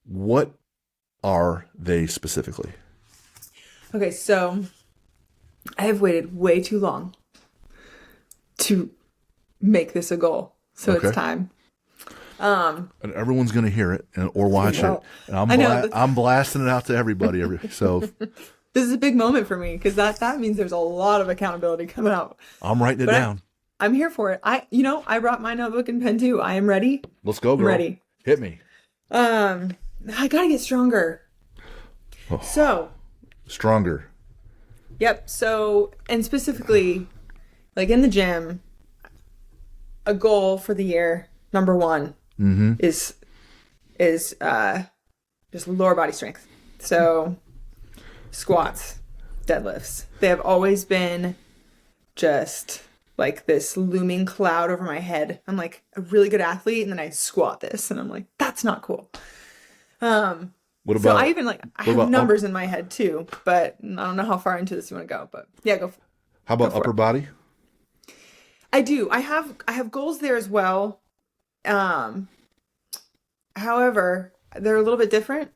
Speaker 1: What are they specifically?
Speaker 2: Okay, so I have waited way too long to make this a goal. So
Speaker 1: Okay.
Speaker 2: It's time.
Speaker 1: And everyone's going to hear it or watch it. And I'm blasting it out to everybody. So
Speaker 2: this is a big moment for me because that means there's a lot of accountability coming out.
Speaker 1: I'm writing it down.
Speaker 2: I'm here for it. I brought my notebook and pen too. I am ready.
Speaker 1: Let's go, girl.
Speaker 2: I'm ready.
Speaker 1: Hit me.
Speaker 2: I gotta get stronger.
Speaker 1: Oh.
Speaker 2: So.
Speaker 1: Stronger.
Speaker 2: Yep. So, and specifically, like in the gym, a goal for the year, number one, is just lower body strength. So, squats, deadlifts. They have always been just like this looming cloud over my head. I'm like a really good athlete, and then I squat this, and I'm like, that's not cool.
Speaker 1: What about?
Speaker 2: So I have numbers in my head too, but I don't know how far into this you want to go. But yeah, go.
Speaker 1: How about upper body?
Speaker 2: I do. I have goals there as well. However, they're a little bit different.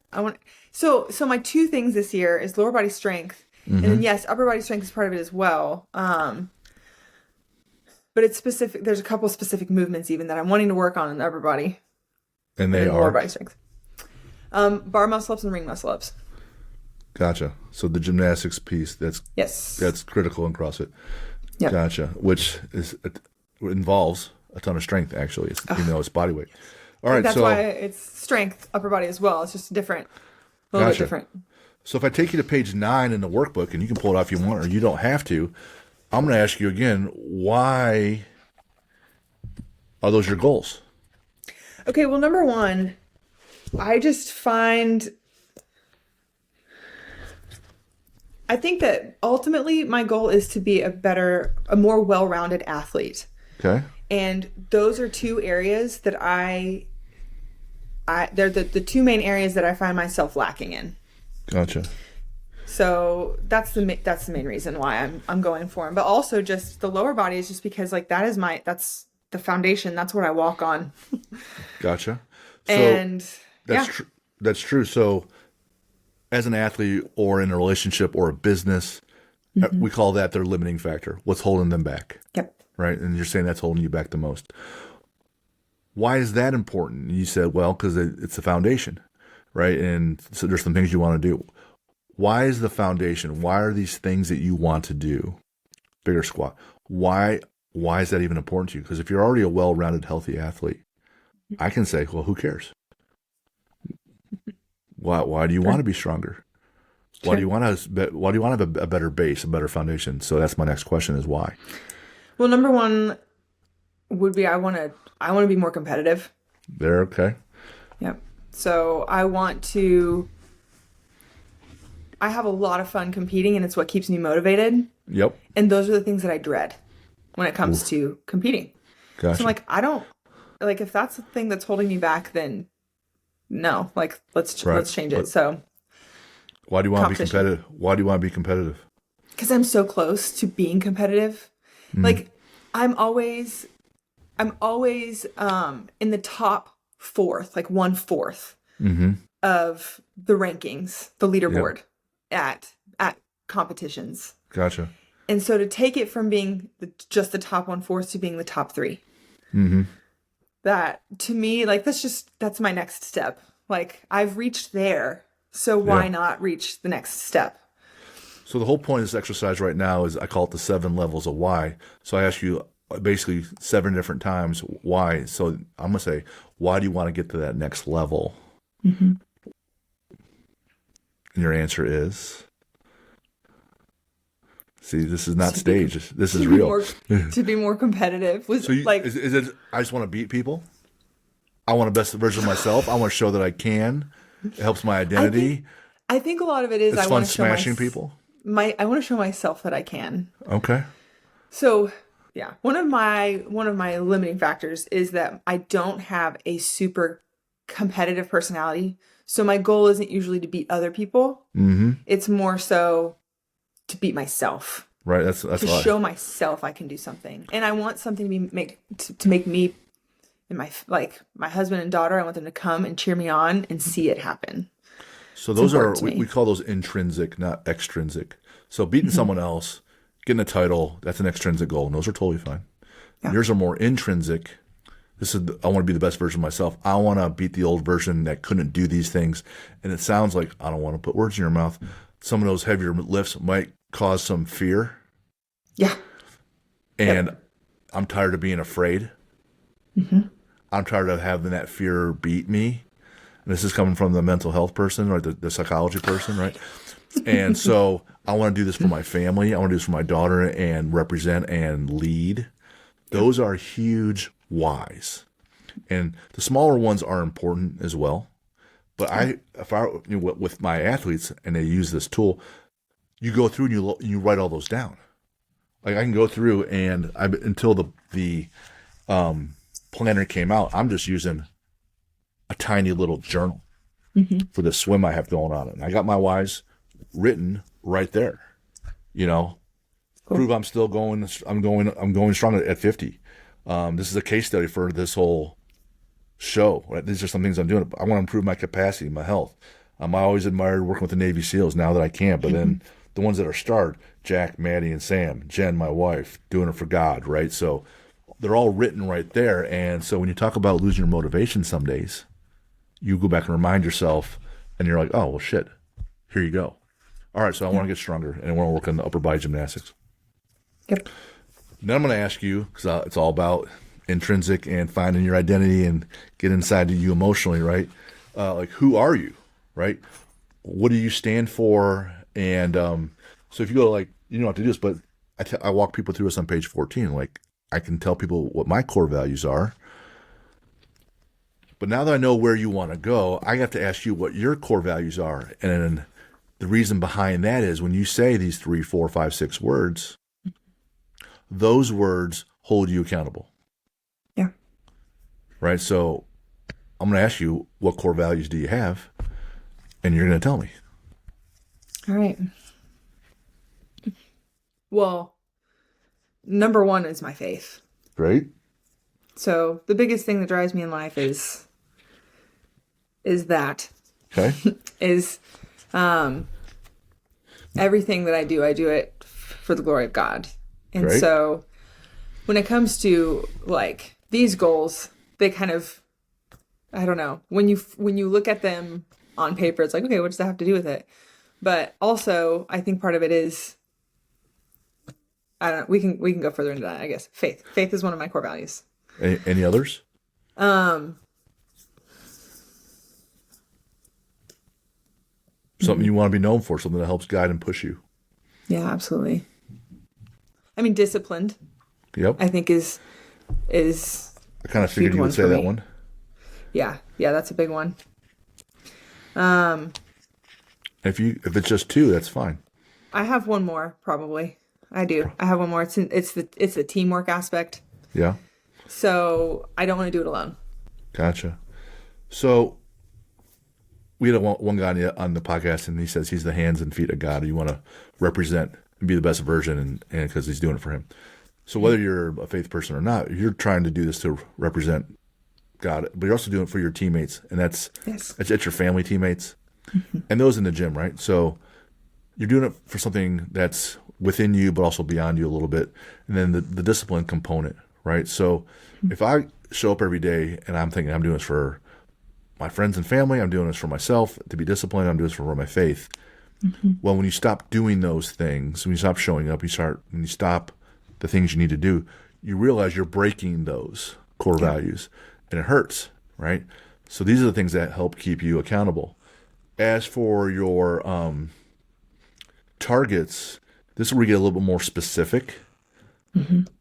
Speaker 2: So my 2 things this year is lower body strength, and then yes, upper body strength is part of it as well. But it's specific. There's a couple specific movements even that I'm wanting to work on in the upper body.
Speaker 1: And they are
Speaker 2: lower body strength. Bar muscle ups and ring muscle ups.
Speaker 1: Gotcha. So the gymnastics piece, that's critical in CrossFit. Yep. Gotcha. Which involves a ton of strength, actually, even though it's body weight. All right.
Speaker 2: That's why it's strength, upper body as well. It's just different. A little bit
Speaker 1: Gotcha.
Speaker 2: different.
Speaker 1: So if I take you to page 9 in the workbook, and you can pull it off if you want, or you don't have to, I'm going to ask you again, why are those your goals?
Speaker 2: Okay, well, number one, I think that ultimately my goal is to be a more well-rounded athlete.
Speaker 1: Okay.
Speaker 2: And those are two areas that they're the two main areas that I find myself lacking in.
Speaker 1: Gotcha.
Speaker 2: So that's the main reason why I'm going for them. But also just the lower body is just because like that's the foundation. That's what I walk on.
Speaker 1: Gotcha. So
Speaker 2: And
Speaker 1: that's true. So as an athlete or in a relationship or a business, we call that their limiting factor. What's holding them back?
Speaker 2: Yep.
Speaker 1: Right? And you're saying that's holding you back the most. Why is that important? And you said, well, because it's the foundation, right? And so there's some things you want to do. Why is the foundation? Why are these things that you want to do? Bigger squat. Why is that even important to you? Because if you're already a well-rounded, healthy athlete, I can say, well, who cares? Why do you want to be stronger? Why do you want to have a better base, a better foundation? So that's my next question is why?
Speaker 2: Well, number one would be I want to be more competitive.
Speaker 1: There, okay.
Speaker 2: Yep. So I have a lot of fun competing, and it's what keeps me motivated.
Speaker 1: Yep.
Speaker 2: And those are the things that I dread when it comes to competing.
Speaker 1: Gotcha.
Speaker 2: So I'm like, I don't like if that's the thing that's holding me back, then no, like let's change it. So
Speaker 1: why do you want to be competitive? Why do you want to be competitive?
Speaker 2: Because I'm so close to being competitive. Like I'm always in the top fourth, like 1/4 of the rankings, the leaderboard at competitions.
Speaker 1: Gotcha.
Speaker 2: And so to take it from being just the top 1/4 to being the top 3, that to me, like that's my next step. Like I've reached there, so why not reach the next step?
Speaker 1: So the whole point of this exercise right now is I call it the 7 levels of why. So I ask you basically 7 different times why. So I'm gonna say, why do you want to get to that next level? And your answer is. See, this is not staged. This is real.
Speaker 2: To be more competitive.
Speaker 1: So is it? I just want to beat people. I want a best version of myself. I want to show that I can. It helps my identity.
Speaker 2: I think a lot of it is
Speaker 1: It's
Speaker 2: I
Speaker 1: fun
Speaker 2: want to
Speaker 1: smashing people.
Speaker 2: I want to show myself that I can.
Speaker 1: Okay.
Speaker 2: So yeah, one of my limiting factors is that I don't have a super competitive personality. So my goal isn't usually to beat other people. It's more so to beat myself.
Speaker 1: Right. That's
Speaker 2: to show myself I can do something, and I want something to make me and my husband and daughter. I want them to come and cheer me on and see it happen.
Speaker 1: So those are we call those intrinsic, not extrinsic. So beating someone else, getting a title, that's an extrinsic goal, and those are totally fine. Yeah. Yours are more intrinsic. I want to be the best version of myself. I want to beat the old version that couldn't do these things. And it sounds like, I don't want to put words in your mouth, some of those heavier lifts might cause some fear.
Speaker 2: Yeah.
Speaker 1: And I'm tired of being afraid. I'm tired of having that fear beat me. And this is coming from the mental health person or the psychology person, right? And so I want to do this for my family. I want to do this for my daughter and represent and lead. Those are huge whys. And the smaller ones are important as well. But with my athletes and they use this tool, you go through and you write all those down. Like I can go through and until the planner came out, I'm just using a tiny little journal for the swim I have going on. And I got my whys written right there. Cool. Prove I'm still going. I'm going strong at 50. This is a case study for this whole show. Right? These are some things I'm doing. I want to improve my capacity, my health. I always admired working with the Navy SEALs now that I can. But then the ones that are starred, Jack, Maddie, and Sam, Jen, my wife, doing it for God, right? So they're all written right there. And so when you talk about losing your motivation some days, you go back and remind yourself, and you're like, oh, well, shit, here you go. All right, so I want to get stronger, and I want to work on the upper body gymnastics.
Speaker 2: Yep.
Speaker 1: Then I'm going to ask you, because it's all about intrinsic and finding your identity and get inside of you emotionally, right? Like, who are you, right? what do you stand for? And so if you go like, you don't have to do this, but I walk people through this on page 14. Like, I can tell people what my core values are. But now that I know where you want to go, I have to ask you what your core values are. And the reason behind that is when you say these 3, 4, 5, 6 words, those words hold you accountable.
Speaker 2: Yeah.
Speaker 1: Right? So I'm going to ask you, what core values do you have? And you're going to tell me.
Speaker 2: All right. Well, number one is my faith.
Speaker 1: Great.
Speaker 2: So the biggest thing that drives me in life is that.
Speaker 1: Okay.
Speaker 2: is everything that I do it for the glory of God. And
Speaker 1: Great.
Speaker 2: So when it comes to like these goals, they kind of, I don't know, when you look at them on paper, it's like, okay, what does that have to do with it? But also, I think part of it is, I don't know, we can go further into that, I guess. Faith is one of my core values.
Speaker 1: Any others? Something you want to be known for, something that helps guide and push you.
Speaker 2: Yeah, absolutely. I mean, disciplined.
Speaker 1: Yep.
Speaker 2: I think is
Speaker 1: I kind of figured you would say that one.
Speaker 2: Yeah, that's a big one.
Speaker 1: If it's just 2, that's fine.
Speaker 2: I have one more, probably. I do. I have one more. It's the teamwork aspect.
Speaker 1: Yeah.
Speaker 2: So I don't want to do it alone.
Speaker 1: Gotcha. So we had one guy on the podcast, and he says he's the hands and feet of God. You want to represent and be the best version, and because he's doing it for him. So whether you're a faith person or not, you're trying to do this to represent God, but you're also doing it for your teammates, and that's your family teammates, and those in the gym, right? So you're doing it for something that's within you, but also beyond you a little bit, and then the discipline component, right? So if I show up every day and I'm thinking I'm doing this for my friends and family, I'm doing this for myself to be disciplined, I'm doing this for my faith. Well, when you stop doing those things, when you stop showing up, when you stop the things you need to do, you realize you're breaking those core values, and it hurts, right? So these are the things that help keep you accountable. As for your targets, this is where we get a little bit more specific,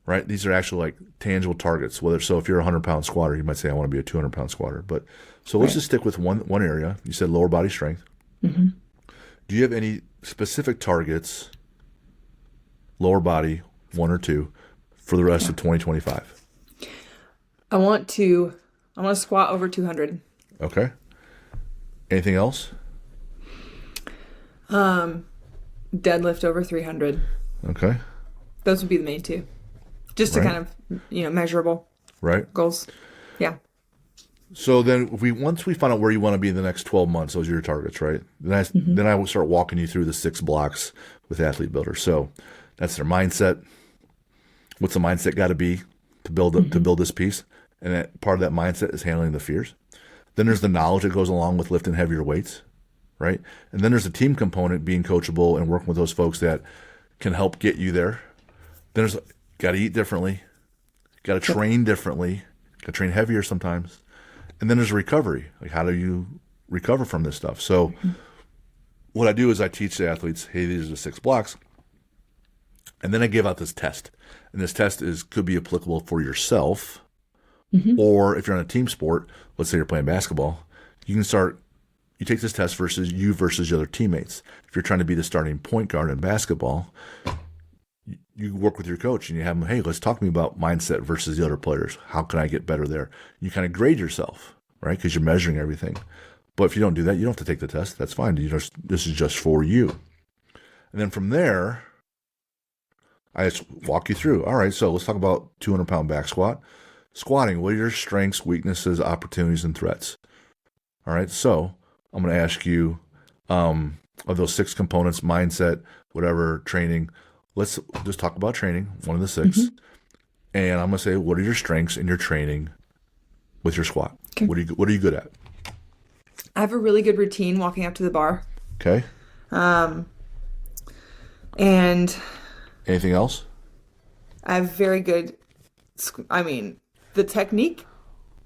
Speaker 1: right? These are actually like tangible targets. If you're a 100-pound squatter, you might say, I want to be a 200-pound squatter. But so let's just stick with one area. You said lower body strength. Do you have any specific targets, lower body, 1 or 2, for the rest of 2025?
Speaker 2: I want to squat over 200.
Speaker 1: Okay. Anything else?
Speaker 2: Deadlift over 300.
Speaker 1: Okay.
Speaker 2: Those would be the main 2. Just to kind of, measurable goals. Yeah.
Speaker 1: So then once we find out where you want to be in the next 12 months, those are your targets, right? Then I will start walking you through the 6 blocks with Athlete Builder. So that's their mindset. What's the mindset got to be to build this piece? And that part of that mindset is handling the fears. Then there's the knowledge that goes along with lifting heavier weights, right? And then there's the team component, being coachable and working with those folks that can help get you there. Then there's got to eat differently, got to train differently, got to train heavier sometimes. And then there's recovery. Like, how do you recover from this stuff? So what I do is I teach the athletes, hey, these are the 6 blocks. And then I give out this test. And this test could be applicable for yourself. Or if you're on a team sport, let's say you're playing basketball, you take this test versus your other teammates. If you're trying to be the starting point guard in basketball, you work with your coach and you have them, hey, let's talk to me about mindset versus the other players. How can I get better there? You kind of grade yourself, right? Because you're measuring everything. But if you don't do that, you don't have to take the test. That's fine. This is just for you. And then from there, I just walk you through. All right, so let's talk about 200-pound back squat. Squatting, what are your strengths, weaknesses, opportunities, and threats? All right, so I'm going to ask you of those 6 components, mindset, whatever, training. Let's just talk about training, one of the 6. And I'm going to say, what are your strengths in your training with your squat? Okay. What are you good at?
Speaker 2: I have a really good routine walking up to the bar.
Speaker 1: Okay.
Speaker 2: And
Speaker 1: anything else?
Speaker 2: I have very good, the technique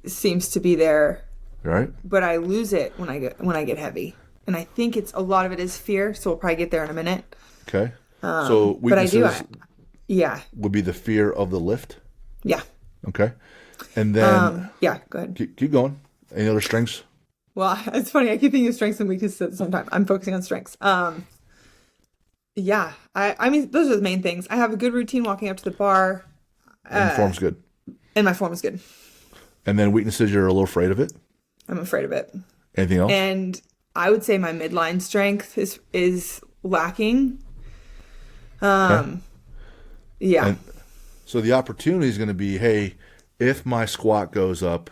Speaker 2: seems to be there,
Speaker 1: right?
Speaker 2: But I lose it when I get heavy, And I think a lot of it is fear. So we'll probably get there in a minute.
Speaker 1: Okay. So
Speaker 2: But I do,
Speaker 1: weaknesses
Speaker 2: yeah,
Speaker 1: would be the fear of the lift.
Speaker 2: yeah.
Speaker 1: Okay. And then
Speaker 2: Yeah, go ahead.
Speaker 1: keep going. Any other strengths?
Speaker 2: Well, it's funny. I keep thinking of strengths and weaknesses at the same time. I'm focusing on strengths. Yeah. I mean, those are the main things. I have a good routine walking up to the bar,
Speaker 1: And form's good.
Speaker 2: and my form is good.
Speaker 1: And then weaknesses, you're a little afraid of it.
Speaker 2: I'm afraid of it.
Speaker 1: Anything else?
Speaker 2: And I would say my midline strength is lacking.
Speaker 1: Okay.
Speaker 2: Yeah.
Speaker 1: And so the opportunity is going to be, hey, if my squat goes up,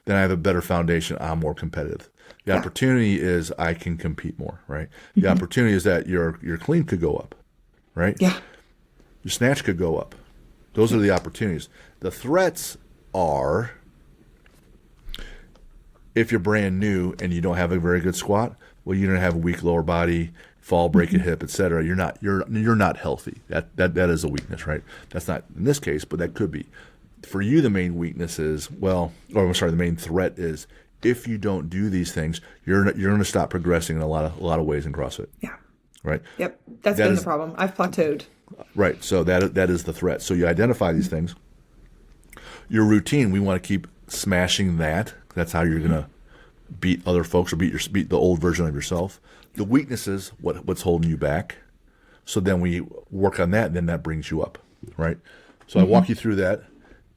Speaker 1: then I have a better foundation. I'm more competitive. The opportunity is I can compete more, right? The opportunity is that your clean could go up, right?
Speaker 2: Yeah.
Speaker 1: Your snatch could go up. Those are the opportunities. The threats are if you're brand new and you don't have a very good squat, well, you're gonna have a weak lower body, fall, break a hip, etc. You're not healthy. That is a weakness, right? That's not in this case, but that could be. For you, the main weakness is the main threat is if you don't do these things, you're going to stop progressing in a lot of ways in CrossFit.
Speaker 2: Yeah.
Speaker 1: Right.
Speaker 2: Yep. That's been the problem. I've plateaued.
Speaker 1: Right. So that is the threat. So you identify these things. Your routine, we want to keep smashing that. That's how you're going to beat other folks or beat the old version of yourself. The weaknesses, what's holding you back. So then we work on that, and then that brings you up, right? So I walk you through that,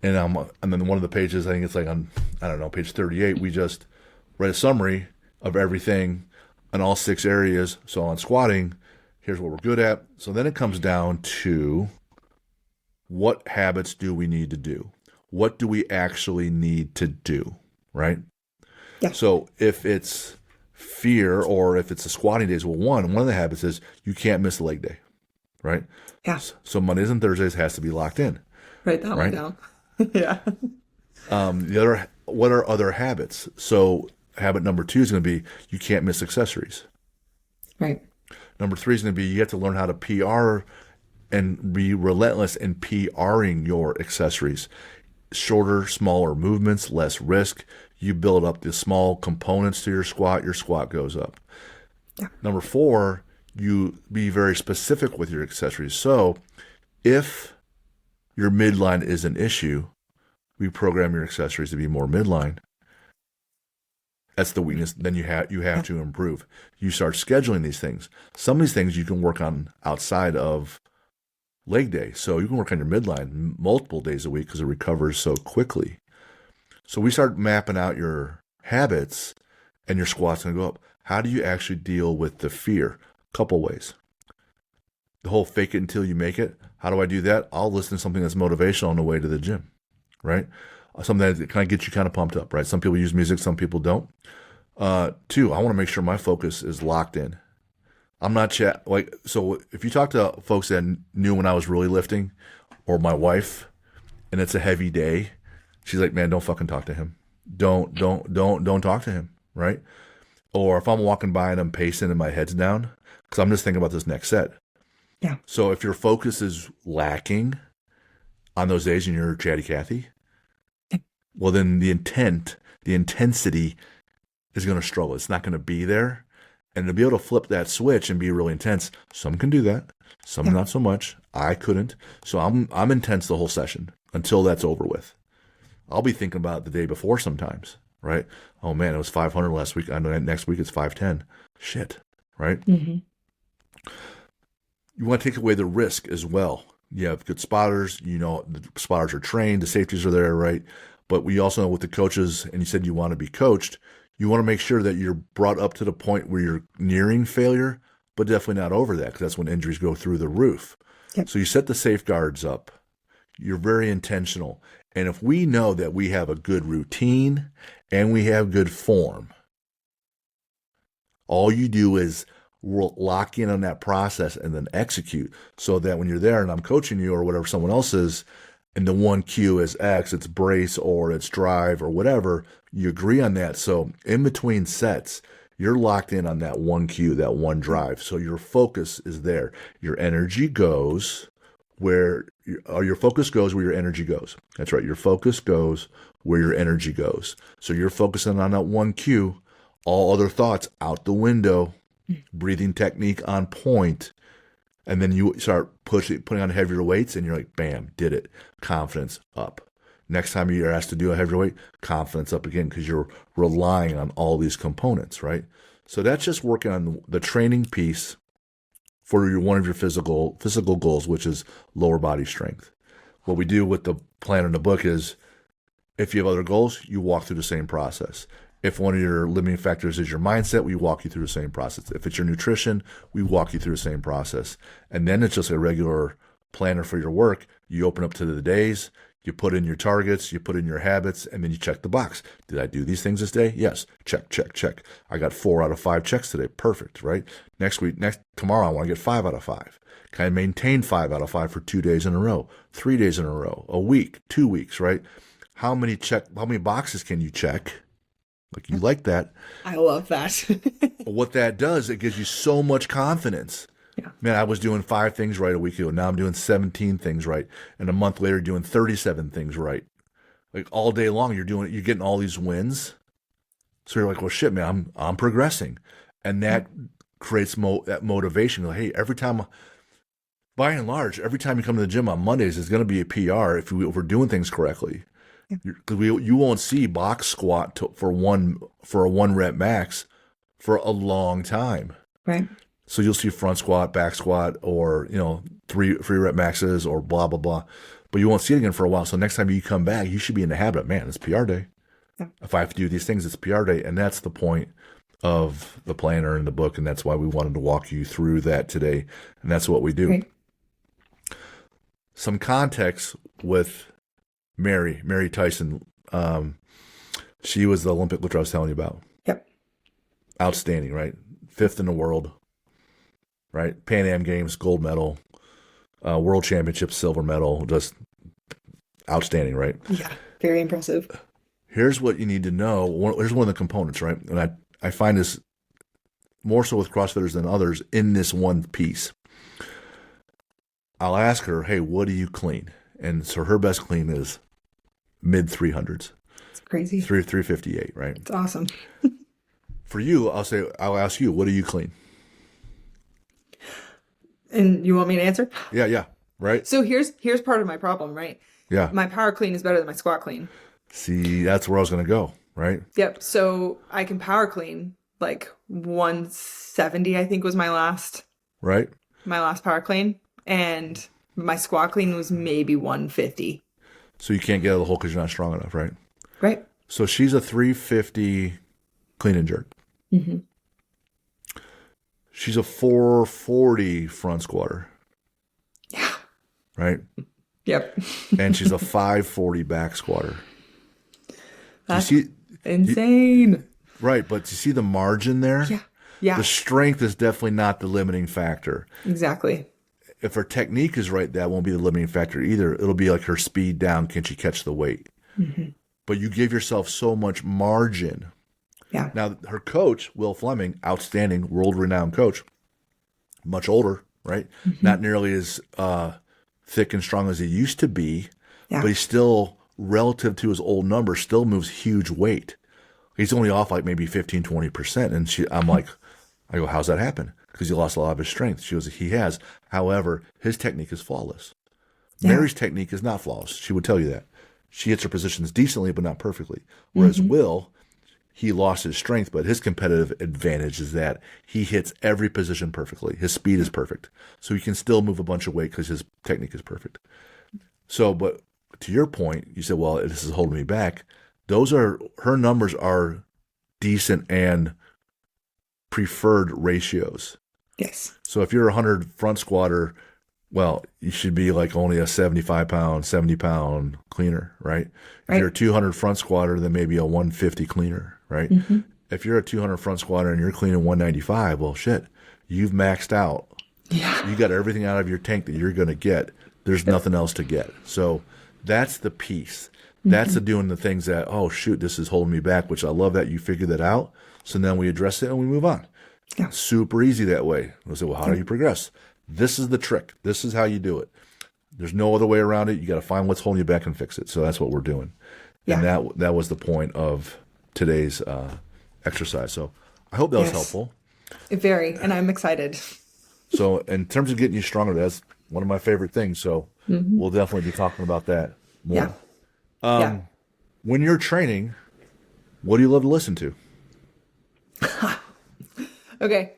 Speaker 1: and then one of the pages, I think it's like on, I don't know, page 38, we just write a summary of everything in all 6 areas. So on squatting, here's what we're good at. So then it comes down to what habits do we need to do? What do we actually need to do, right?
Speaker 2: Yeah.
Speaker 1: So if it's fear or if it's the squatting days, well, one of the habits is you can't miss a leg day, right?
Speaker 2: Yeah.
Speaker 1: So Mondays and Thursdays has to be locked in.
Speaker 2: Write that one down. Yeah.
Speaker 1: What are other habits? So habit number 2 is going to be you can't miss accessories.
Speaker 2: Right.
Speaker 1: Number 3 is going to be you have to learn how to PR and be relentless in PRing your accessories. Shorter, smaller movements, less risk. You build up the small components to your squat goes up.
Speaker 2: Yeah.
Speaker 1: Number 4, you be very specific with your accessories. So if your midline is an issue, we program your accessories to be more midline. That's the weakness. Then you have to improve. You start scheduling these things. Some of these things you can work on outside of leg day. So you can work on your midline multiple days a week because it recovers so quickly. So we start mapping out your habits, and your squat's going to go up. How do you actually deal with the fear? Couple ways. The whole fake it until you make it. How do I do that? I'll listen to something that's motivational on the way to the gym, right? Something that kind of gets you kind of pumped up, right? Some people use music, some people don't. 2, I want to make sure my focus is locked in. I'm not so if you talk to folks that knew when I was really lifting, or my wife, and it's a heavy day, she's like, man, don't fucking talk to him. Don't talk to him, right? Or if I'm walking by and I'm pacing and my head's down, because I'm just thinking about this next set.
Speaker 2: Yeah.
Speaker 1: So if your focus is lacking on those days and you're chatty Cathy, well, then the intensity is going to struggle. It's not going to be there. And to be able to flip that switch and be really intense, some can do that, some not so much. I couldn't. So I'm intense the whole session until that's over with. I'll be thinking about it the day before sometimes, right? Oh man, it was 500 last week. I know next week it's 510. Shit, right?
Speaker 2: Mm-hmm.
Speaker 1: You want to take away the risk as well. You have good spotters. You know, the spotters are trained. The safeties are there, right? But we also know with the coaches, and you said you want to be coached, you want to make sure that you're brought up to the point where you're nearing failure, but definitely not over that, because that's when injuries go through the roof.
Speaker 2: Yep.
Speaker 1: So you set the safeguards up. You're very intentional. And if we know that we have a good routine and we have good form, all you do is lock in on that process and then execute, so that when you're there and I'm coaching you or whatever someone else is, and the one cue is X, it's brace or it's drive or whatever, you agree on that. So in between sets, you're locked in on that one cue, that one drive. So your focus is there. Your energy goes where your focus goes where your energy goes. That's right. Your focus goes where your energy goes. So you're focusing on that one cue, all other thoughts out the window, breathing technique on point, and then you start putting on heavier weights, and you're like, bam, did it. Confidence up. Next time you're asked to do a heavier weight, confidence up again, because you're relying on all these components, right? So that's just working on the training piece for one of your physical goals, which is lower body strength. What we do with the plan in the book is, if you have other goals, you walk through the same process. If one of your limiting factors is your mindset, we walk you through the same process. If it's your nutrition, we walk you through the same process. And then it's just a regular planner for your work. You open up to the days, you put in your targets, you put in your habits, and then you check the box. Did I do these things this day? Yes. Check, check, check. I got 4 out of 5 checks today. Perfect, right? Tomorrow, I want to get 5 out of 5. Can I maintain 5 out of 5 for 2 days in a row, 3 days in a row, a week, 2 weeks, right? How many boxes can you check? Like, you like that.
Speaker 2: I love that.
Speaker 1: What that does, it gives you so much confidence.
Speaker 2: Yeah.
Speaker 1: Man, I was doing 5 things right a week ago. Now I'm doing 17 things right. And a month later, doing 37 things right. Like, all day long, you're getting all these wins. So you're like, well, shit, man, I'm progressing. And that creates that motivation. Like, hey, by and large, every time you come to the gym on Mondays, it's going to be a PR if we're doing things correctly. Because you won't see box squat for a 1 rep max for a long time.
Speaker 2: Right.
Speaker 1: So you'll see front squat, back squat, or 3 rep maxes, or blah blah blah. But you won't see it again for a while. So next time you come back, you should be in the habit of, man, it's PR day. Yeah. If I have to do these things, it's PR day. And that's the point of the planner in the book. And that's why we wanted to walk you through that today. And that's what we do. Right. Some context with Mary Tyson. She was the Olympic lifter I was telling you about. Yep. Outstanding, right? 5th in the world, right? Pan Am Games, gold medal, World Championships, silver medal, just outstanding, right?
Speaker 2: Yeah, very impressive.
Speaker 1: Here's what you need to know. Here's one of the components, right? And I find this more so with CrossFitters than others in this one piece. I'll ask her, hey, what do you clean? And so her best clean is mid 300s.
Speaker 2: It's crazy.
Speaker 1: 358, right?
Speaker 2: It's awesome.
Speaker 1: For you, I'll ask you, what do you clean?
Speaker 2: And you want me to answer?
Speaker 1: Yeah, right?
Speaker 2: So here's part of my problem, right?
Speaker 1: Yeah.
Speaker 2: My power clean is better than my squat clean.
Speaker 1: See, that's where I was going to go, right?
Speaker 2: Yep. So I can power clean like 170, I think was my last.
Speaker 1: Right.
Speaker 2: My last power clean. And my squat clean was maybe 150. So
Speaker 1: you can't get out of the hole because you're not strong enough, right?
Speaker 2: Right.
Speaker 1: So she's a 350 clean and jerk. Mm-hmm. She's a 440 front squatter.
Speaker 2: Yeah.
Speaker 1: Right?
Speaker 2: Yep.
Speaker 1: And she's a 540 back squatter.
Speaker 2: That's insane.
Speaker 1: Right, but you see the margin there?
Speaker 2: Yeah. Yeah.
Speaker 1: The strength is definitely not the limiting factor.
Speaker 2: Exactly.
Speaker 1: If her technique is right, that won't be the limiting factor either. It'll be like her speed down. Can she catch the weight? Mm-hmm. But you give yourself so much margin.
Speaker 2: Yeah.
Speaker 1: Now, her coach, Will Fleming, outstanding, world-renowned coach, much older, right? Mm-hmm. Not nearly as thick and strong as he used to be, but he's still, relative to his old numbers, still moves huge weight. He's only off like maybe 15, 20%. And I go, how's that happen? Because he lost a lot of his strength. She goes, he has. However, his technique is flawless. Yeah. Mary's technique is not flawless. She would tell you that. She hits her positions decently, but not perfectly. Whereas Will, he lost his strength, but his competitive advantage is that he hits every position perfectly. His speed is perfect. So he can still move a bunch of weight because his technique is perfect. So, but to your point, you said, well, this is holding me back. Her numbers are decent and preferred ratios.
Speaker 2: Yes.
Speaker 1: So if you're a 100 front squatter, well, you should be like only a 75-pound, 70-pound cleaner, right? If you're a 200 front squatter, then maybe a 150 cleaner, right? Mm-hmm. If you're a 200 front squatter and you're cleaning 195, well, shit, you've maxed out.
Speaker 2: Yeah.
Speaker 1: You got everything out of your tank that you're going to get. There's nothing else to get. So that's the piece. That's doing the things that, oh, shoot, this is holding me back, which I love that you figured that out. So then we address it and we move on. Yeah. Super easy that way. We'll say, well, how do you progress? This is the trick. This is how you do it. There's no other way around it. You got to find what's holding you back and fix it. So that's what we're doing. Yeah. And that was the point of today's exercise. So I hope that was helpful.
Speaker 2: Very, and I'm excited.
Speaker 1: So in terms of getting you stronger, that's one of my favorite things. So we'll definitely be talking about that more.
Speaker 2: Yeah.
Speaker 1: When you're training, what do you love to listen to?
Speaker 2: Okay.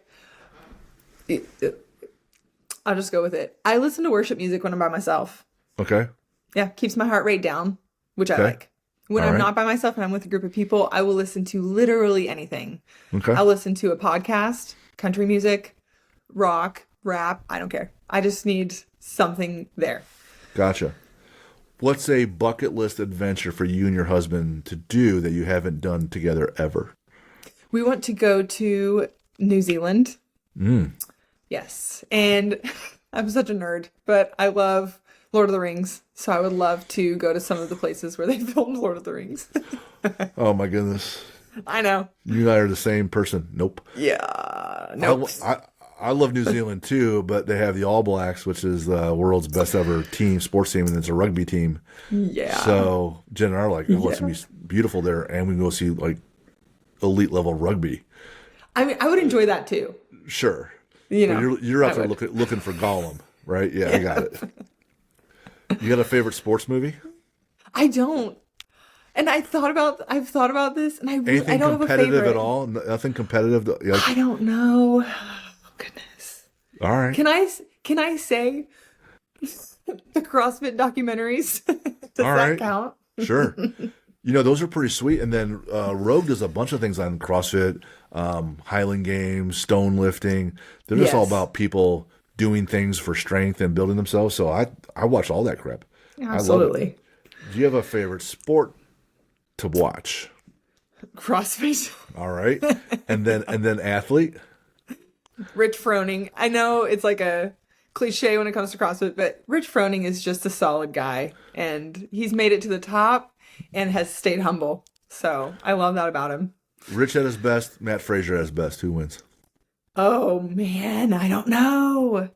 Speaker 2: I'll just go with it. I listen to worship music when I'm by myself.
Speaker 1: Okay.
Speaker 2: Yeah, keeps my heart rate down, which I
Speaker 1: Okay.
Speaker 2: like. When
Speaker 1: All
Speaker 2: I'm
Speaker 1: right.
Speaker 2: not by myself and I'm with a group of people, I will listen to literally anything.
Speaker 1: Okay.
Speaker 2: I'll listen to a podcast, country music, rock, rap. I don't care. I just need something there.
Speaker 1: Gotcha. What's a bucket list adventure for you and your husband to do that you haven't done together ever?
Speaker 2: We want to go to New Zealand. Yes. And I'm such a nerd, but I love Lord of the Rings. So I would love to go to some of the places where they filmed Lord of the Rings.
Speaker 1: Oh my goodness.
Speaker 2: I know.
Speaker 1: You and I are the same person. Nope.
Speaker 2: Yeah. Nope.
Speaker 1: I love New Zealand too, but they have the All Blacks, which is the world's best ever sports team, and it's a rugby team.
Speaker 2: Yeah.
Speaker 1: So Jen and I are like, oh, it's going to be beautiful there, and we can go see like elite level rugby.
Speaker 2: I mean, I would enjoy that too.
Speaker 1: Sure.
Speaker 2: You
Speaker 1: But
Speaker 2: know,
Speaker 1: you're out
Speaker 2: I
Speaker 1: there
Speaker 2: would.
Speaker 1: looking for Gollum, right? Yeah, I got it. You got a favorite sports movie?
Speaker 2: I don't. And I've thought about this, and I
Speaker 1: Anything
Speaker 2: don't have a
Speaker 1: competitive
Speaker 2: favorite.
Speaker 1: at all? Nothing competitive?
Speaker 2: I don't know. Oh, goodness.
Speaker 1: All right.
Speaker 2: Can I say the CrossFit documentaries? Does
Speaker 1: All
Speaker 2: that
Speaker 1: right.
Speaker 2: count?
Speaker 1: Sure. You know, those are pretty sweet. And then Rogue does a bunch of things on CrossFit, Highland Games, stone lifting. They're just all
Speaker 2: Yes.
Speaker 1: about people doing things for strength and building themselves. So I watch all that crap. I love it.
Speaker 2: Absolutely.
Speaker 1: Do you have a favorite sport to watch?
Speaker 2: CrossFit.
Speaker 1: All right. And then athlete?
Speaker 2: Rich Froning. I know it's like a cliche when it comes to CrossFit, but Rich Froning is just a solid guy, and he's made it to the top and has stayed humble. So I love that about him.
Speaker 1: Rich at his best, Matt Frazier at his best. Who wins?
Speaker 2: Oh man, I don't know.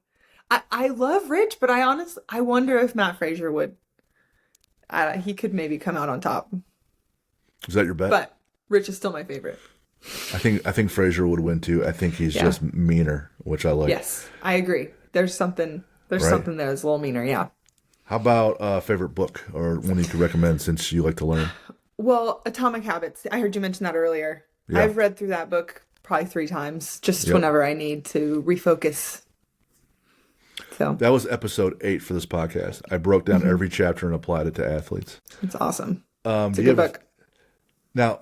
Speaker 2: I love Rich, but I wonder if Matt Frazier would. He could maybe come out on top,
Speaker 1: Is that your bet?
Speaker 2: but Rich is still my favorite.
Speaker 1: I think Frazier would win too. I think he's
Speaker 2: Yeah.
Speaker 1: just meaner, which I like.
Speaker 2: Yes, I agree. There's something
Speaker 1: Right.
Speaker 2: something there that's a little meaner. Yeah.
Speaker 1: How about a favorite book or one you could recommend since you like to learn?
Speaker 2: Well, Atomic Habits. I heard you mention that earlier.
Speaker 1: Yeah.
Speaker 2: I've read through that book probably 3 times, just
Speaker 1: Yep.
Speaker 2: whenever I need to refocus. So
Speaker 1: That was episode 8 for this podcast. I broke down every chapter and applied it to athletes.
Speaker 2: it's awesome.
Speaker 1: Do
Speaker 2: It's a
Speaker 1: you
Speaker 2: good
Speaker 1: have
Speaker 2: book.
Speaker 1: Now,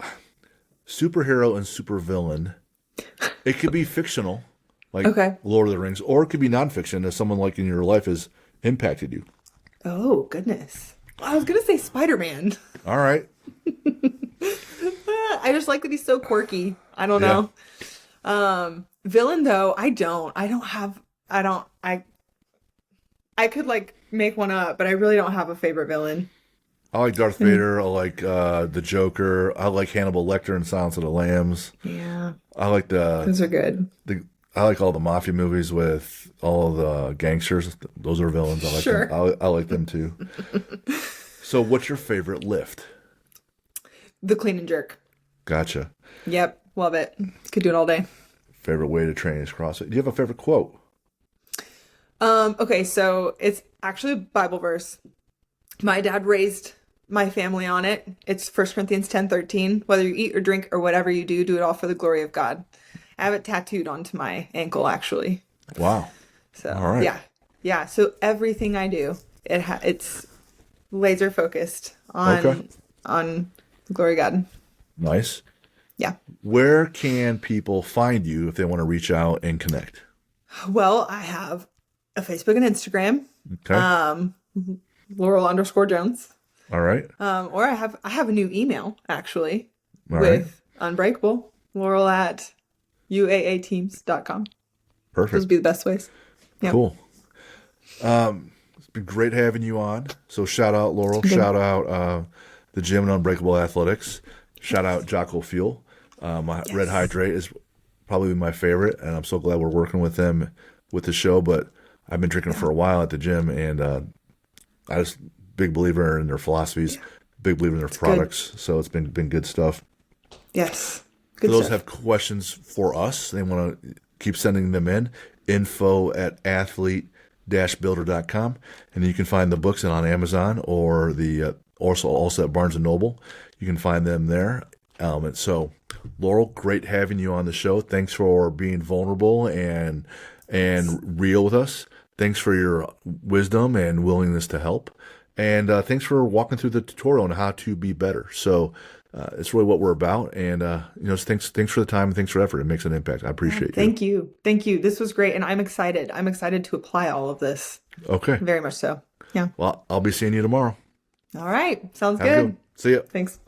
Speaker 1: superhero and supervillain, it could be fictional, like
Speaker 2: Okay.
Speaker 1: Lord of the Rings, or it could be nonfiction if someone like in your life has impacted you.
Speaker 2: Oh, goodness. I was going to say Spider-Man.
Speaker 1: All right.
Speaker 2: I just like that he's so quirky. I don't know. Villain though, I don't I could like make one up, but I really don't have a favorite villain.
Speaker 1: I like Darth Vader. I like the Joker. I like Hannibal Lecter and Silence of the Lambs.
Speaker 2: Yeah.
Speaker 1: I like
Speaker 2: Those are good.
Speaker 1: I like all the mafia movies with all the gangsters. Those are villains. I like
Speaker 2: Sure.
Speaker 1: them. I like them too. So, what's your favorite lift?
Speaker 2: The clean and jerk.
Speaker 1: Gotcha.
Speaker 2: Yep. Love it. Could do it all day.
Speaker 1: Favorite way to train is CrossFit. Do you have a favorite quote?
Speaker 2: Okay, so it's actually a Bible verse. My dad raised my family on it. It's 1 Corinthians 10:13. Whether you eat or drink or whatever you do, do it all for the glory of God. I have it tattooed onto my ankle, actually.
Speaker 1: Wow.
Speaker 2: So
Speaker 1: All right.
Speaker 2: yeah. So everything I do, it's laser focused on glory of God.
Speaker 1: Nice.
Speaker 2: Yeah.
Speaker 1: Where can people find you if they want to reach out and connect?
Speaker 2: Well, I have a Facebook and Instagram,
Speaker 1: Okay.
Speaker 2: Laurel_Jones.
Speaker 1: All right.
Speaker 2: Or I have a new email actually
Speaker 1: All
Speaker 2: with Unbreakable, Laurel at uaateams.com. Those
Speaker 1: Perfect.
Speaker 2: would be the best ways. Yeah.
Speaker 1: Cool. It's been great having you on. So shout out Laurel. Shout out the gym and Unbreakable Athletics. Shout out Jocko Fuel. My Red Hydrate is probably my favorite, and I'm so glad we're working with them with the show. But I've been drinking for a while at the gym, and I just big believer in their philosophies, big believer in their products. So it's been good stuff.
Speaker 2: Yes.
Speaker 1: For
Speaker 2: Good
Speaker 1: those
Speaker 2: stuff.
Speaker 1: have questions for us, they want to keep sending them in. info@athlete-builder.com. And you can find the books on Amazon or also at Barnes & Noble. You can find them there. And so, Laurel, great having you on the show. Thanks for being vulnerable and real with us. Thanks for your wisdom and willingness to help. And thanks for walking through the tutorial on how to be better. So it's really what we're about. And thanks for the time and thanks for the effort. It makes an impact. I appreciate you.
Speaker 2: Thank you. This was great, and I'm excited. I'm excited to apply all of this.
Speaker 1: Okay.
Speaker 2: Very much so. Yeah.
Speaker 1: Well, I'll be seeing you tomorrow.
Speaker 2: All right. Sounds
Speaker 1: Have a good
Speaker 2: good.
Speaker 1: one. See ya.
Speaker 2: Thanks.